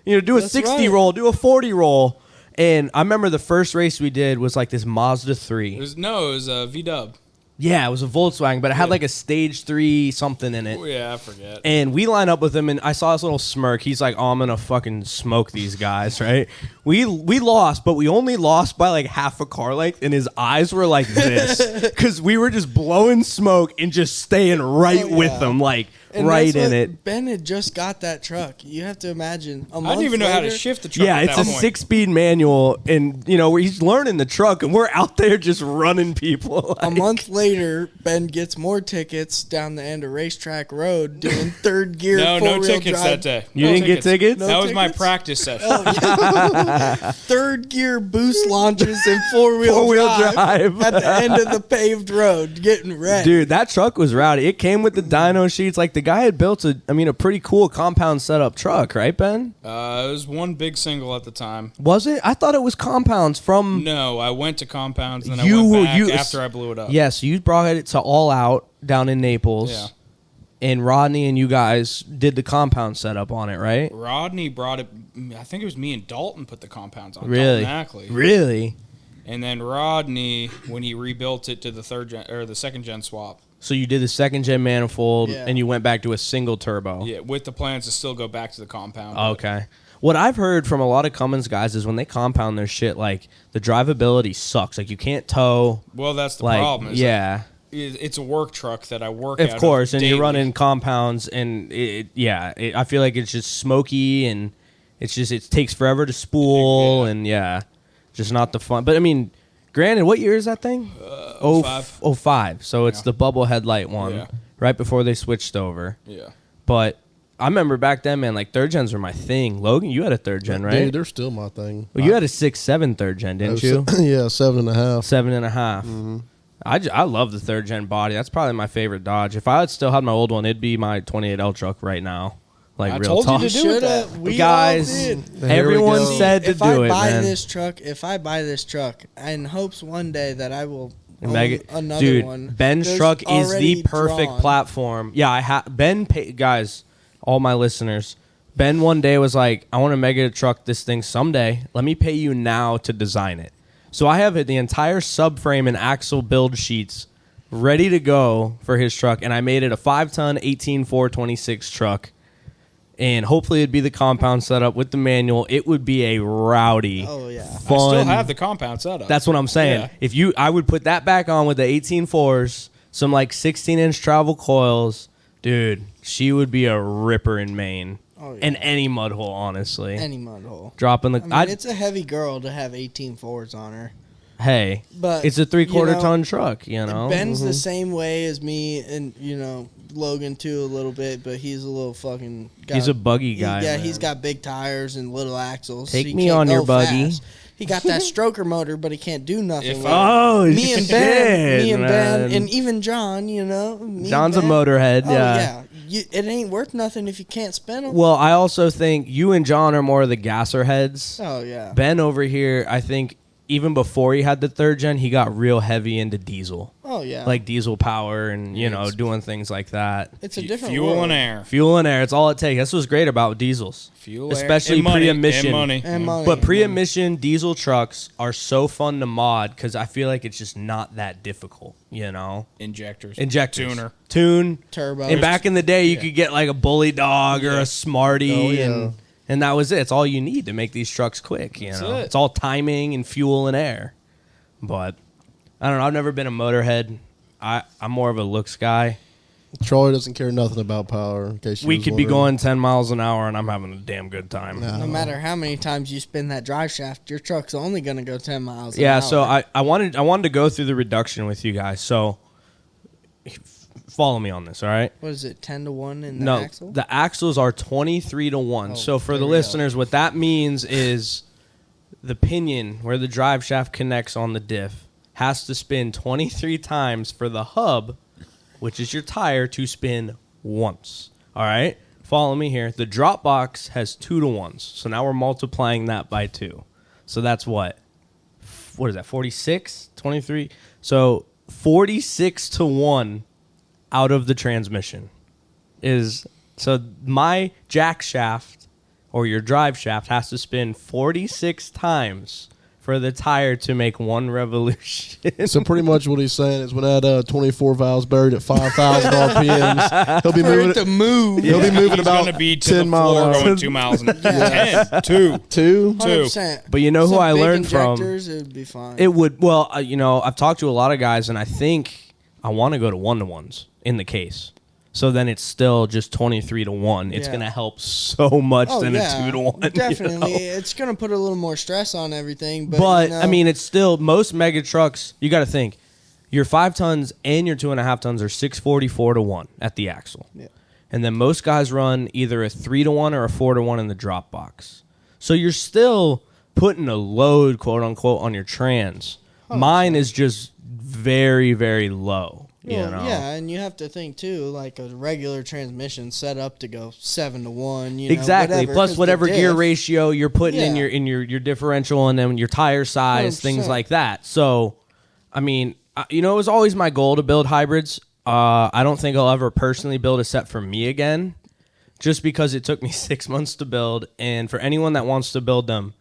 to, do a That's 60 right. roll, do a 40 roll?" And I remember the first race we did was like this Mazda 3. It was a V-dub. Yeah, it was a Volkswagen, but it had Yeah. like a stage 3 something in it. Oh, yeah, I forget. And we line up with him, and I saw this little smirk. He's like, "Oh, I'm gonna fucking smoke these guys, right?" We lost, but we only lost by like half a car length, and his eyes were like this because we were just blowing smoke and just staying right Oh, with yeah. them, like And right that's in what- it. Ben had just got that truck. You have to imagine. A I month didn't even know how to later- shift the truck Yeah, at it's that a point. 6-speed manual, and he's learning the truck, and we're out there just running people. A like- month later, Ben gets more tickets down the end of Racetrack Road doing third gear. No four-wheel tickets drive. that day. You No didn't get tickets? No that was my tickets? practice session. Third gear boost launches and four-wheel Four-wheel drive, drive. at the end of the paved road, getting ready. Dude, that truck was rowdy. It came with the dyno sheets. Like the guy had built a pretty cool compound setup truck, right, Ben? It was one big single at the time. Was it? I thought it was compounds from. No, I went to compounds and then You I were- went back you- after I blew it up. Yes, you brought it to All Out down in Naples. Yeah. And Rodney and you guys did the compound setup on it, right? Rodney brought it. I think it was me and Dalton put the compounds on. Really? Dalton Ackley. Really? And then Rodney, when he rebuilt it to the third gen or the second gen swap, So you did the second gen manifold, Yeah. and you went back to a single turbo. yeah, with the plans to still go back to the compound. Okay. What I've heard from a lot of Cummins guys is when they compound their shit, like the drivability sucks. Like you can't tow. Well, that's the Like problem. Is yeah, it's a work truck that I work. of out course, and daily. you're running compounds, and I feel like it's just smoky, and it takes forever to spool, Yeah. and just not the fun. But I mean, granted, what year is that thing? 05. 05. So it's Yeah. the bubble headlight one, Yeah. right before they switched over. Yeah. But I remember back then, man, like third gens were my thing. Logan, you had a third gen, right? Dude, they're still my thing. Well, you had a 6.7 third gen, didn't you? Yeah, 7.5. 7.5. I love the third gen body. That's probably my favorite Dodge. If I had still had my old one, it'd be my 28L truck right now. Like I real told you talk. to do it. Shoulda. We Guys, all did. Here we everyone go. said to if do I it, buy man. if I buy this truck, in hopes one day that I will own Mega- another Dude, one. Ben's there's truck is the already perfect drawn. platform. Yeah, guys, all my listeners. Ben one day was like, "I want to mega truck this thing someday. Let me pay you now to design it." So I have the entire subframe and axle build sheets ready to go for his truck, and I made it a 5-ton 18.426 truck. And hopefully it'd be the compound setup with the manual. It would be a rowdy, Oh yeah. fun. I still have the compound setup. That's what I'm saying. Yeah. I would put that back on with the 18.4s, some like 16-inch travel coils, dude, she would be a ripper in Maine. Oh, yeah. In any mud hole, honestly. Any mud hole. Dropping the... I mean, it's a heavy girl to have 18 Fords on her. Hey, But it's a 3/4 you know, ton truck, you know? Ben's the same way as me and, you know, Logan too a little bit, but he's a little fucking... He's a buggy guy, Yeah, man. he's got big tires and little axles. Take so he me can't on your go buggy. fast. He got that stroker motor, but he can't do nothing with it. Oh, Me and Ben, man. and even John, you know. me and John's a Ben. motorhead, Oh, yeah. It ain't worth nothing if you can't spin them. Well, I also think you and John are more of the gasser heads. Oh, yeah. Ben over here, I think even before he had the 3rd gen, he got real heavy into diesel. Oh, yeah. Like diesel power and, you know, doing things like that. It's a different Fuel world. and air. Fuel and air, it's all it takes. That's what's great about diesels. Fuel, Especially air, and money, pre-emission. And money. And money. But pre-emission diesel trucks are so fun to mod because I feel like it's just not that difficult, you know? Injectors. Injectors. Tuner. Tune. Turbo. And back in the day, you could get like a Bully Dog or a Smarty, Oh, yeah. and that was it. It's all you need to make these trucks quick, you That's know? it. It's all timing and fuel and air. But I don't know. I've never been a motorhead. I'm more of a looks guy. Troy doesn't care nothing about power. In case you We was could be wondering. going 10 miles an hour, and I'm having a damn good time. No. No matter how many times you spin that drive shaft, your truck's only going to go 10 miles an Yeah, hour. so I wanted to go through the reduction with you guys. So follow me on this, all right? What is it, 10 to 1 in the No, axle? the axles are 23 to 1. Oh, So for there the we go. listeners, what that means is the pinion where the drive shaft connects on the diff has to spin 23 times for the hub, which is your tire, to spin once. All right? Follow me here. The drop box has 2 to 1s. So now we're multiplying that by 2. So that's what? What is that? 46? 23? So 46 to 1 out of the transmission is, so my jack shaft or your drive shaft has to spin 46 times for the tire to make one revolution. So pretty much what he's saying is when that 24 valves buried at 5,000 RPMs, he'll be For moving it to move. He'll be moving He's about going to be to 10 the mile floor an hour. going 2 miles. 10. 2. 2. 100%. But you know who Some I big learned from? injectors, it would be fine. It would, well, you know, I've talked to a lot of guys, and I think I want to go to 1-to-1s in the case. So then it's still just 23 to 1. It's Yeah. going to help so much Oh, than yeah, a 2 to 1. Definitely. You know? It's going to put a little more stress on everything. But, But you know, I mean, it's still most mega trucks. You got to think your 5 tons and your 2.5 tons are 644 to 1 at the axle. Yeah. And then most guys run either a 3 to 1 or a 4 to 1 in the drop box. So you're still putting a load, quote unquote, on your trans. Mine is just very, very low. You well, know? yeah, and you have to think too, like a regular transmission set up to go 7 to 1. You know, Exactly. whatever, Plus 'cause the whatever gear diff- ratio you're putting in Yeah. your differential, and then your tire size, things 100%. like that. So, I mean, you know, it was always my goal to build hybrids. I don't think I'll ever personally build a set for me again, just because it took me 6 months to build. And for anyone that wants to build them,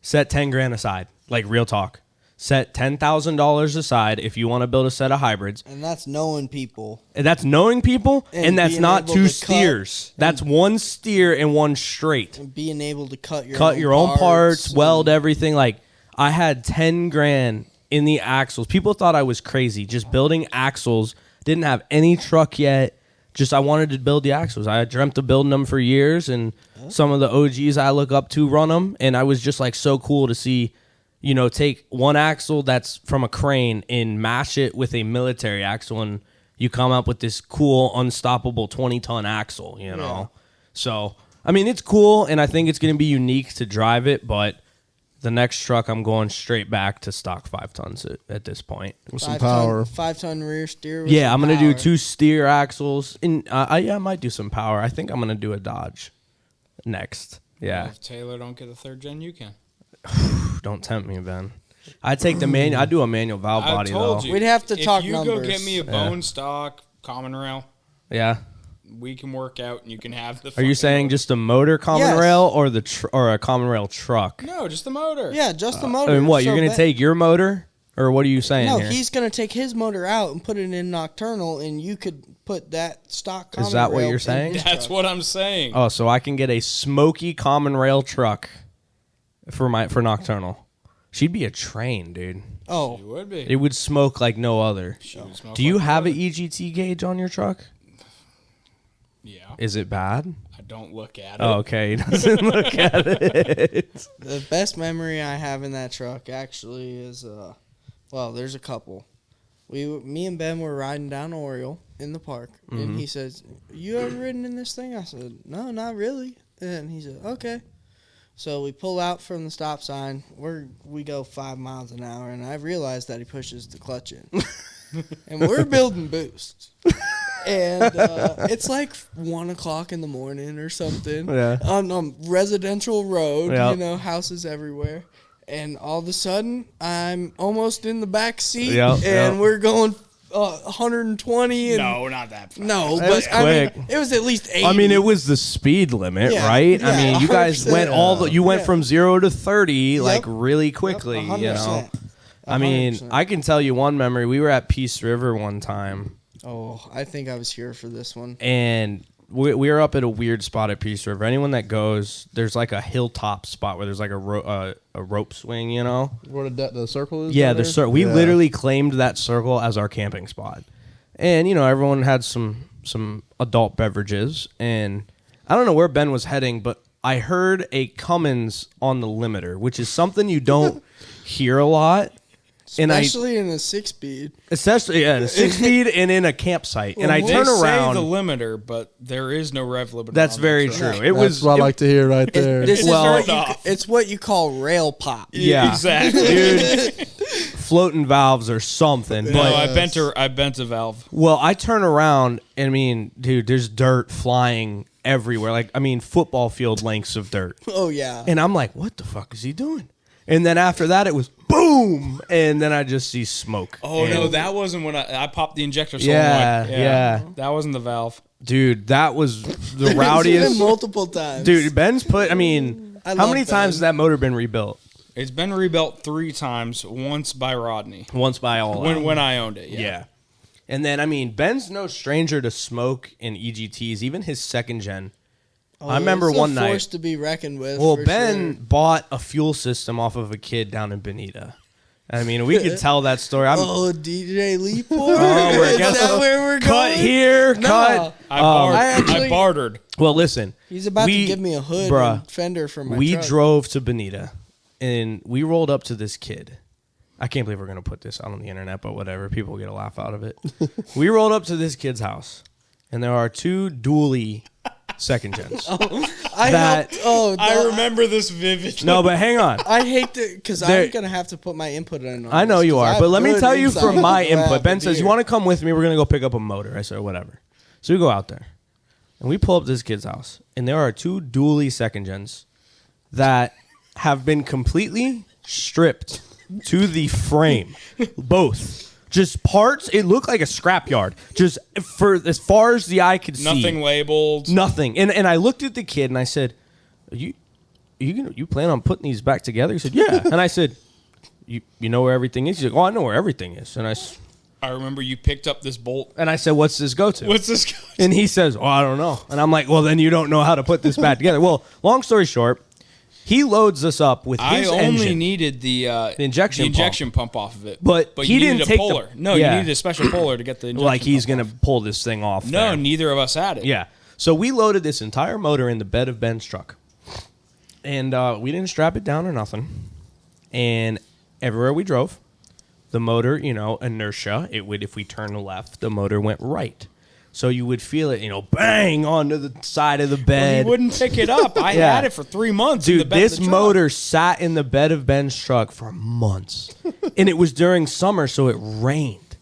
set 10 grand aside. Like real talk. Set $10,000 aside if you want to build a set of hybrids. And that's knowing people. And that's knowing people, And and that's being not able 2 to steers. That's 1 steer and 1 straight. And being able to cut Your own parts, and- weld everything. Like, I had 10 grand in the axles. People thought I was crazy just building axles. Didn't have any truck yet. Just I wanted to build the axles. I dreamt of building them for years, and some of the OGs I look up to run them, and I was just like so cool to see, you know, take one axle that's from a crane and mash it with a military axle, and you come up with this cool, unstoppable 20-ton axle, you know? So, I mean, it's cool, and I think it's going to be unique to drive it, but the next truck, I'm going straight back to stock 5 tons at this point. with some power. 5-ton rear steer. With Yeah, some I'm going to do power. 2 steer axles, and I might do some power. I think I'm going to do a Dodge next. Yeah. If Taylor don't get a 3rd gen, you can. Don't tempt me, Ben. I'd take the manual. I'd do a manual valve I body, told though. you. We'd have to talk If you numbers. go get me a bone stock common rail, Yeah. we can work out and you can have the Are you fucking saying motor. just a motor common Yes. rail or or a common rail truck? No, just the motor. Yeah, just the I motor. mean, what, you're So going to Ben- take your motor? Or what are you saying No, here? he's going to take his motor out and put it in nocturnal, and you could put that stock common Is that what rail you're in saying? his That's truck. what I'm saying. Oh, so I can get a smoky common rail truck for nocturnal. she'd be a train, dude. Oh, It would be. It would smoke like no other. She would smoke Do you like have no an EGT gauge on your truck? Yeah. Is it bad? I don't look at it. Oh, okay. He doesn't look at it. the best memory I have in that truck actually is, well, there's a couple. Me and Ben were riding down Oriole in the park, and he says, "You ever ridden in this thing?" I said, "No, not really." And he said, "Okay." So we pull out from the stop sign. We go 5 miles an hour, and I realized that he pushes the clutch in, and we're building boosts. And it's like 1 o'clock in the morning or something Yeah. on a residential road, Yep. houses everywhere. And all of a sudden, I'm almost in the back seat, Yep, and yep. we're going 120. And No, not that fast. no, That's but I mean, quick. it was at least 80. I mean, it was the speed limit, Yeah, right? I yeah, mean, you guys 100%. went you went Yeah. from 0 to 30 like Yep. really quickly, Yep, you know. 100%. I mean, 100%. I can tell you one memory. We were at Peace River one time, Oh, I think I was here for this one. and we were up at a weird spot at Peace River. Anyone that goes, there's like a hilltop spot where there's like a rope swing, you know. Where the circle is? Yeah, down the there? we Yeah. literally claimed that circle as our camping spot, and you know everyone had some adult beverages, and I don't know where Ben was heading, but I heard a Cummins on the limiter, which is something you don't hear a lot. And Especially in a 6-speed. especially in a 6-speed and in a campsite, and I They turn say around. the limiter, but there is no rev limiter. That's on very the truck. true. It That's was what I like to hear right there. This Well- is it's what you call rail pop. Yeah. exactly. dude, floating valves or something. No, But I bent a valve. well, I turn around and I mean, dude, there's dirt flying everywhere. Like, I mean, football field lengths of dirt. Oh, yeah. And I'm like, what the fuck is he doing? And then after that, it was boom, and then I just see smoke. Oh And- no, that wasn't when I popped the injector Yeah, solenoid. yeah. That wasn't the valve. dude, that was the It's been rowdiest. multiple times. Dude, Ben's put. I mean, I how love many Ben. times has that motor been rebuilt? It's been rebuilt 3 times. Once by Rodney Once by all. Out. when I owned it. Yeah. And then I mean, Ben's no stranger to smoke in EGTs. Even his second gen. Oh, I remember it's a one night- force to be reckoned with. Well, for Ben sure. bought a fuel system off of a kid down in Bonita. I mean, we could tell that story. I'm Oh, DJ Leaport. Oh, we're Is guessing- that where we're cut going? here, No. cut. I bartered. Well, listen. He's about we- to give me a hood bruh, and fender for my we truck. drove to Bonita, and we rolled up to this kid. I can't believe we're going to put this out on the internet, but whatever. People get a laugh out of it. We rolled up to this kid's house, and there are 2 dually second gens. I that- helped. Oh, I no, remember this vividly. No, but hang on. I hate to because There- I'm gonna have to put my input in. On I know this, you 'cause I are, have but let me good tell you insight from my into what input. Ben happened says, here. "You want to come with me? We're going to go pick up a motor." I said, "Whatever." So we go out there, and we pull up this kid's house, and there are 2 dually second gens that have been completely stripped to the frame, both. Just parts. It looked like a scrapyard. Just for as far as the eye could see. Nothing labeled. Nothing. And I looked at the kid and I said, you plan on putting these back together?" He said, "Yeah." And I said, you know where everything is?" He's like, "Oh, I know where everything is." And I remember you picked up this bolt. I said, "What's this go to?" What's this? And he says, "Oh, I don't know." And I'm like, "Well, then you don't know how to put this back together." Well, long story short, he loads us up with I his only engine. needed the injection pump off of it. But he you didn't needed take a the- puller. No, Yeah. you needed a special puller to get the injection like he's pump going to off. pull this thing off. No, there. neither of us had it. Yeah. So we loaded this entire motor in the bed of Ben's truck. And we didn't strap it down or nothing. And everywhere we drove, the motor, inertia, it would, if we turned left, the motor went right. So you would feel it, bang onto the side of the Well, bed. he wouldn't pick it up. I Yeah. had it for 3 months. in the Dude, bed of this the truck. motor sat in the bed of Ben's truck for months. And it was during summer, so it rained.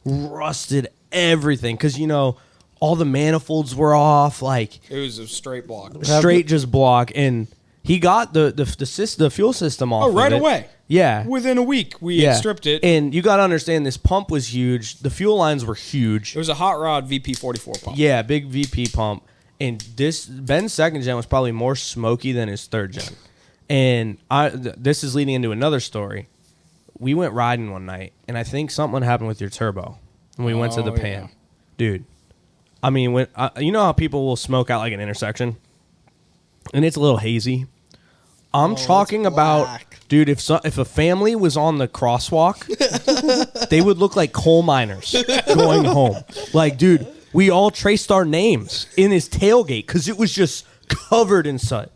Rusted everything. Because, all the manifolds were off. Like, It was a straight block. straight just block. And he got the fuel system off Oh, right of it. away. Yeah. Within a week, we had stripped it. And you got to understand, this pump was huge. The fuel lines were huge. It was a hot rod VP44 pump. Yeah, big VP pump. And Ben's second gen was probably more smoky than his third gen. And this is leading into another story. We went riding one night, and I think something happened with your turbo. And we went to the Oh, pan. yeah. Dude, I mean, when you know how people will smoke out like an intersection? And it's a little hazy. I'm it's talking about black. Dude, if a family was on the crosswalk, they would look like coal miners going home. Like, dude, we all traced our names in his tailgate because it was just covered in soot.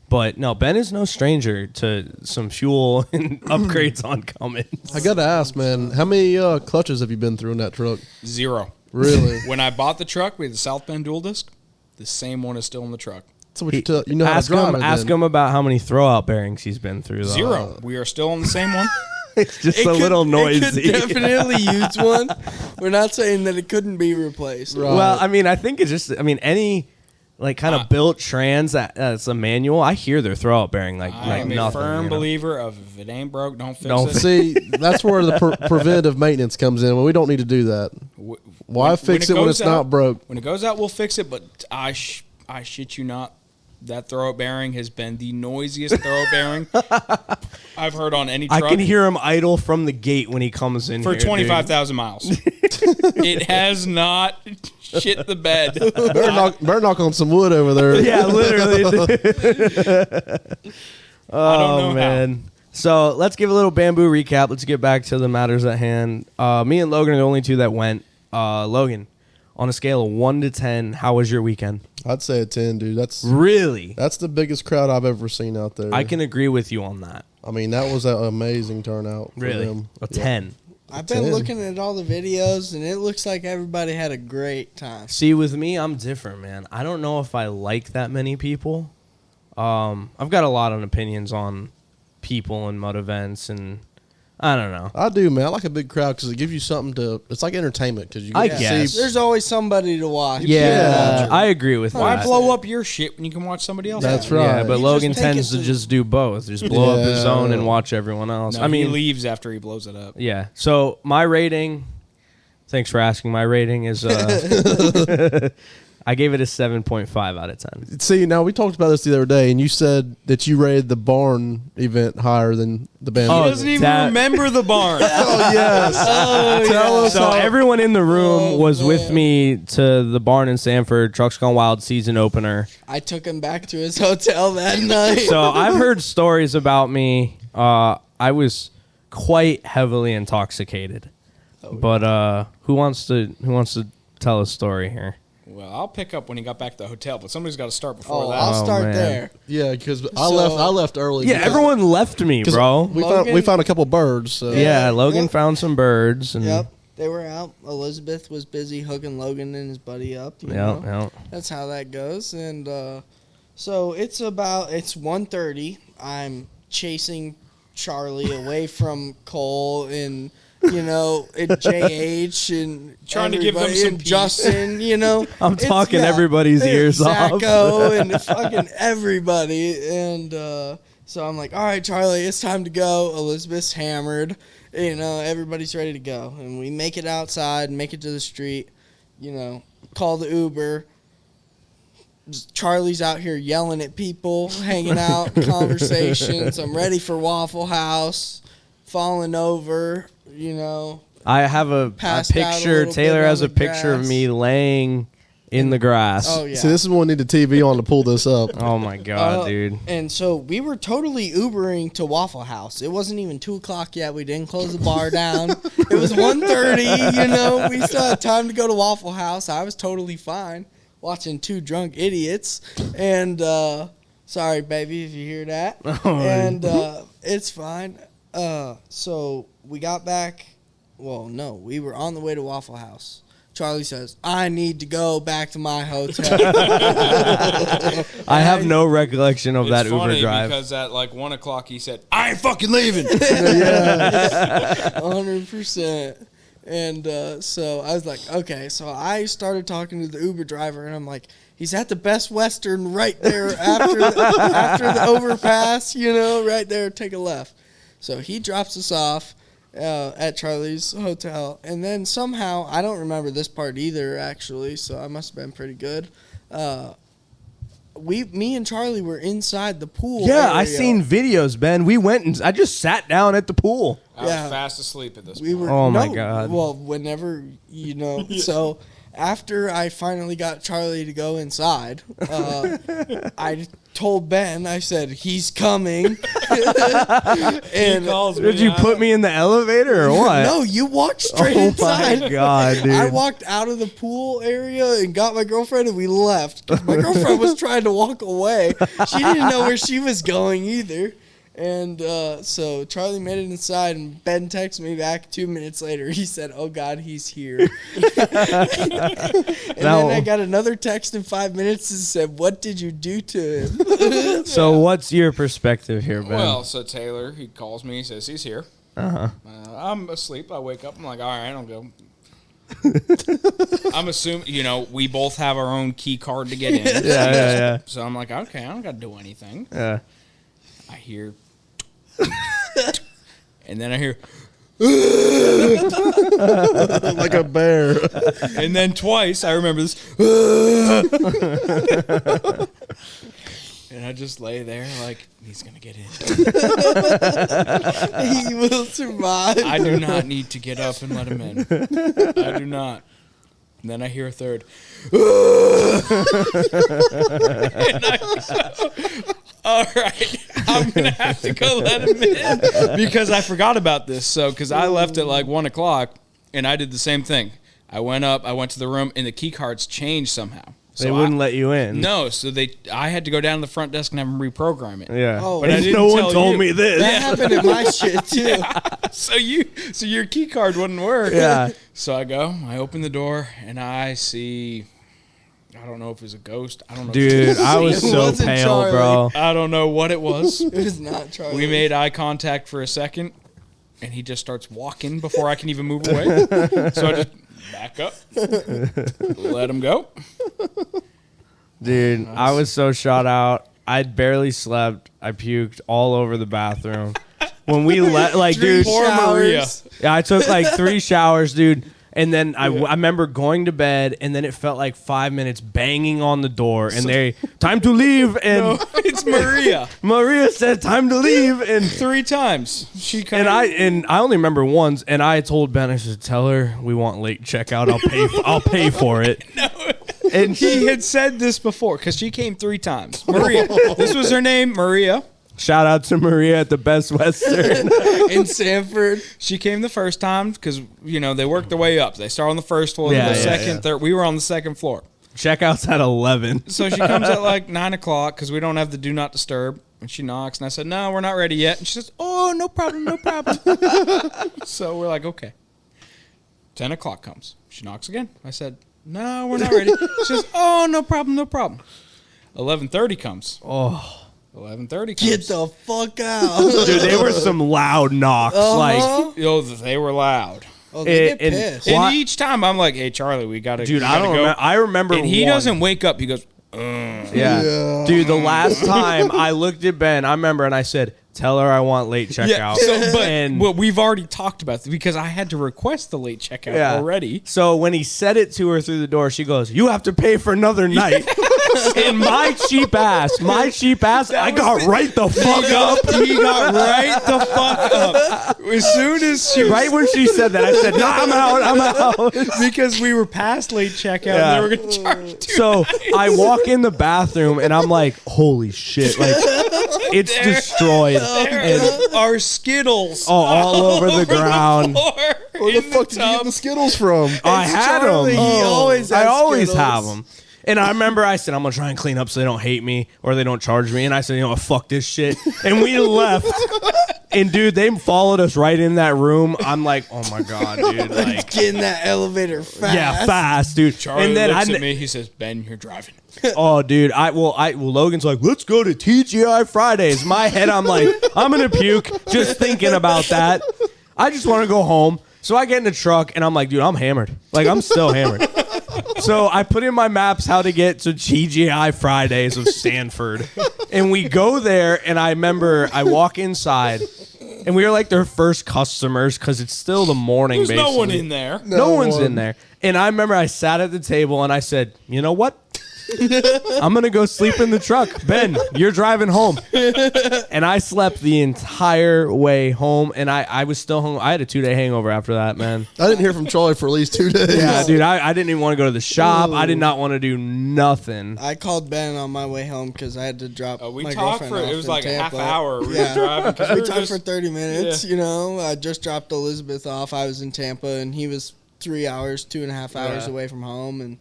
But no, Ben is no stranger to some fuel and upgrades on Cummins. I got to ask, man, how many clutches have you been through in that truck? 0. Really? When I bought the truck, we had the South Bend dual disc. The same one is still in the truck. So what you know how Ask to drive him. it, Ask then. him about how many throwout bearings he's been through. Though. 0. We are still on the same one. It's just It a could- little It noisy. could definitely use one. We're not saying that it couldn't be replaced. Right. Well, I mean, I think it's just. I mean, any like kind of built trans that's a manual. I hear their throwout bearing like I'm a nothing. firm you know? believer of if it ain't broke, don't fix Don't it. See, that's where the preventative maintenance comes in. Well, we don't need to do that. Why fix it when goes it's not broke? When it goes out, we'll fix it. But I shit you not, that throwout bearing has been the noisiest throwout bearing I've heard on any I truck can hear him idle from the gate when he comes in for here, dude. 25,000 miles. It has not shit the bed. Better knock on some wood over there. Yeah, literally. I don't know man. So let's give a little bamboo recap. Let's get back to the matters at hand. Me and Logan are the only two that went. Logan, on a scale of 1 to 10, how was your weekend? I'd say a 10, dude. That's Really? the biggest crowd I've ever seen out there. I can agree with you on that. I mean, that was an amazing turnout for Really? them. A Yeah. 10. I've been 10. looking at all the videos, and it looks like everybody had a great time. See, with me, I'm different, man. I don't know if I like that many people. I've got a lot of opinions on people and mud events, and I don't know. I do, man. I like a big crowd because it gives you something to. It's like entertainment because you get I to guess. see. There's always somebody to watch. Yeah, I agree with Why that. blow up your shit when you can watch somebody else? That's have it? right. Yeah, but You Logan just take tends it to to- just do both. Just blow up his Yeah. zone and watch everyone else. No, I mean, he leaves after he blows it up. yeah. So my rating, thanks for asking. My rating is, I gave it a 7.5 out of 10. See, now we talked about this the other day, and you said that you rated the barn event higher than the band. Oh, He event. doesn't even that- remember the barn. Oh yes. Tell us So how. everyone in the room Oh, was with man. me to the barn in Sanford, Trucks Gone Wild season opener. I took him back to his hotel that night. So I've heard stories about me. I was quite heavily intoxicated. But who wants to tell a story here? Well, I'll pick up when he got back to the hotel, but somebody's got to start before that. I'll Oh, start man. there. Yeah, because I So- left early. Yeah, because- everyone left me, 'cause bro. We found a couple birds. So. Yeah, Logan Yep. found some birds. And Yep. They were out. Elizabeth was busy hooking Logan and his buddy up. You Yep, know? yep. That's how that goes. And so it's 1:30. I'm chasing Charlie away from Cole and JH and Trying to give them everybody, some and peace. Justin. I'm It's- talking yeah, everybody's and ears off. Zacho and fucking everybody. And so I'm like, all right, Charlie, it's time to go. Elizabeth's hammered. Everybody's ready to go. And we make it outside, make it to the street, call the Uber. Charlie's out here yelling at people, hanging out, conversations. I'm ready for Waffle House, falling over, I have a Passed out a picture. little Taylor bit has on a the picture of grass. me laying in the grass. Oh, yeah. See, this is when we need the TV on to pull this up. Oh my god, dude. And so we were totally Ubering to Waffle House. It wasn't even 2 o'clock yet. We didn't close the bar down. It was 1:30. We still had time to go to Waffle House. I was totally fine watching 2 drunk idiots. And sorry, baby, if you hear that. And it's fine. So we got back. Well, no, we were on the way to Waffle House. Charlie says, I need to go back to my hotel. I have no recollection of It's that funny Uber drive. because at like 1 o'clock he said, "I ain't fucking leaving." 100%. And so I was like, okay. So I started talking to the Uber driver, and I'm like, he's at the Best Western right there after the overpass, right there. Take a left. So he drops us off at Charlie's hotel, and then somehow I don't remember this part either, actually. So I must have been pretty good. Me and Charlie were inside the pool. Yeah, I area. seen videos, Ben. We went and I just sat down at the pool. I was Yeah. fast asleep at this We point. were. Oh, my God. Well, whenever. So after I finally got Charlie to go inside, I told Ben, I said, he's coming. And calls me. Did you put me in the elevator or what? no, you walked straight Oh inside. my god, dude. I walked out of the pool area and got my girlfriend, and we left. 'Cause my girlfriend was trying to walk away. She didn't know where she was going either. And so Charlie made it inside, and Ben texted me back 2 minutes later. He said, "Oh God, he's here." And then I got another text in 5 minutes and said, "What did you do to him?" So what's your perspective here, Ben? Well, so Taylor, he calls me. He says he's here. I'm asleep. I wake up. I'm like, all right, I'll go. I'm assuming, we both have our own key card to get in. yeah. So I'm like, okay, I don't got to do anything. Yeah. I hear, and then I hear, Like a bear. and then twice I remember this, and I just lay there like he's gonna get in. He will survive. I do not need to get up and let him in. I do not. And then I hear a third. And I go, all right, I'm going to have to go let him in. Because I forgot about this. So, because I left at like 1 o'clock, and I did the same thing. I went up, I went to the room, and the key cards changed somehow. So They wouldn't let you in. No, so I had to go down to the front desk and have them reprogram it. Yeah. Oh, But I didn't no one tell told you. me this. That happened in my shit too. So your key card wouldn't work. Yeah. So I open the door and I see, I don't know if it was a ghost. I don't know. Dude, I was It so wasn't pale, Charlie. bro. I don't know what it was. It was not Charlie. We made eye contact for a second, and he just starts walking before I can even move away. So I just back up, let him go. Dude, I was so shot out. I barely slept. I puked all over the bathroom. When we dude, Poor Maria. yeah, I took like 3 showers, dude. And then I remember going to bed, and then it felt like 5 minutes banging on the door, and time to leave. And No, it's Maria. Maria said, time to leave. And 3 times. She and I only remember once, and I told Ben, I said, tell her we want late checkout. I'll pay for it. No. And He had said this before because she came 3 times. Maria. This was her name, Maria. shout out to Maria at the Best Western. in Sanford. She came the first time because, they worked their way up. They start on the first floor, Yeah, then the yeah, second, third. We were on the second floor. Checkout's at 11. So she comes at like 9 o'clock because we don't have the do not disturb. And she knocks, and I said, no, we're not ready yet. And she says, oh, no problem, no problem. So we're like, okay. 10 o'clock comes. She knocks again. I said, no, we're not ready. She says, oh, no problem, no problem. 11:30 comes. Oh, 11:30 comes. Get the fuck out. dude, they were some loud knocks. Like, Yo, they were loud. Oh, they get and- pissed. What? And each time I'm like, hey, Charlie, we got to dude, we I gotta don't go. remember. I remember. And he one. doesn't wake up. He goes, Yeah. Yeah. Dude, the last time I looked at Ben, I remember, and I said, tell her I want late checkout. but we've already talked about this because I had to request the late checkout already. So when he said it to her through the door, she goes, you have to pay for another night. And my cheap ass, I got right the fuck up. He got right the fuck up. As soon as she Right when she said that, I said, no, I'm out. because we were past late checkout Yeah. and they were going to charge 2 So nights. I walk in the bathroom, and I'm like, holy shit. Like, it's destroyed. And, Our Skittles all over the ground. Where the fuck did you get the Skittles from? I had them. Charlie, he always I has always Skittles. have them. And I remember I said, I'm going to try and clean up so they don't hate me or they don't charge me. And I said, fuck this shit. And we left. And, dude, they followed us right in that room. I'm like, oh, my God, dude. Like, Get in that elevator fast. yeah, fast, dude. Charlie and then looks at me. He says, Ben, you're driving. Oh, dude. Logan's like, let's go to TGI Fridays. My head, I'm like, I'm going to puke just thinking about that. I just want to go home. So I get in the truck, and I'm like, dude, I'm hammered. Like, I'm still hammered. So I put in my maps how to get to TGI Fridays of Stanford. And we go there, and I remember I walk inside, and we were like their first customers because it's still the morning, There's basically. no one in there. No one's in there. And I remember I sat at the table, and I said, you know what? I'm going to go sleep in the truck. Ben, you're driving home. And I slept the entire way home, and I was still home. I had a 2-day hangover after that, man. I didn't hear from Charlie for at least 2 days. Yeah, dude, I didn't even want to go to the shop. I did not want to do nothing. I called Ben on my way home because I had to drop We my talked girlfriend for off it was in like a half Tampa. hour. We Yeah. were driving because We we were talked just for 30 minutes, Yeah. you know. I just dropped Elizabeth off. I was in Tampa, and he was 3 hours, 2.5 hours Yeah. away from home. And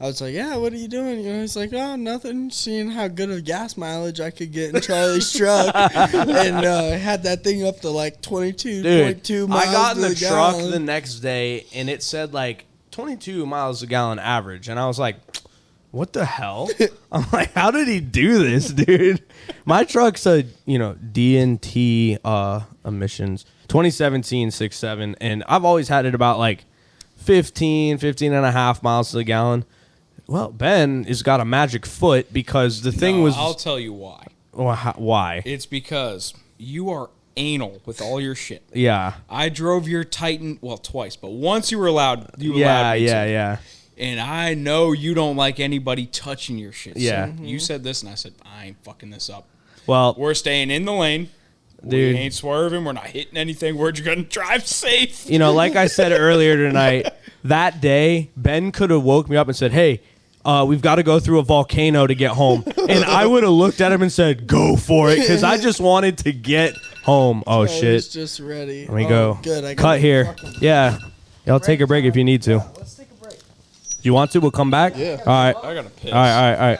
I was like, yeah, what are you doing? You know, he's like, oh, nothing. Seeing how good of gas mileage I could get in Charlie's truck. And had that thing up to like 22.2 Dude, miles I got in to the the truck gallon. the next day, and it said like 22 miles a gallon average. And I was like, what the hell? I'm like, how did he do this, dude? My truck's a, D&T emissions, 2017 6.7, and I've always had it about like 15 and a half miles to the gallon. Well, Ben has got a magic foot because the thing was... I'll tell you why. Why? It's because you are anal with all your shit. Yeah. I drove your Titan, well, twice, but once you were allowed. Yeah. Me to. And I know you don't like anybody touching your shit. Yeah. So you said this, and I said, I ain't fucking this up. Well, We're staying in the lane. Dude. We ain't swerving. We're not hitting anything. We're just going to drive safe. like I said earlier tonight, that day, Ben could have woke me up and said, hey, we've got to go through a volcano to get home. And I would have looked at him and said, go for it, because I just wanted to get home. Oh, I was shit. just ready. Let me go. Good. I Cut here. Yeah. I'll take a break if you need to. Let's take a break. You want to? We'll come back? Yeah. All right. I got to piss. All right.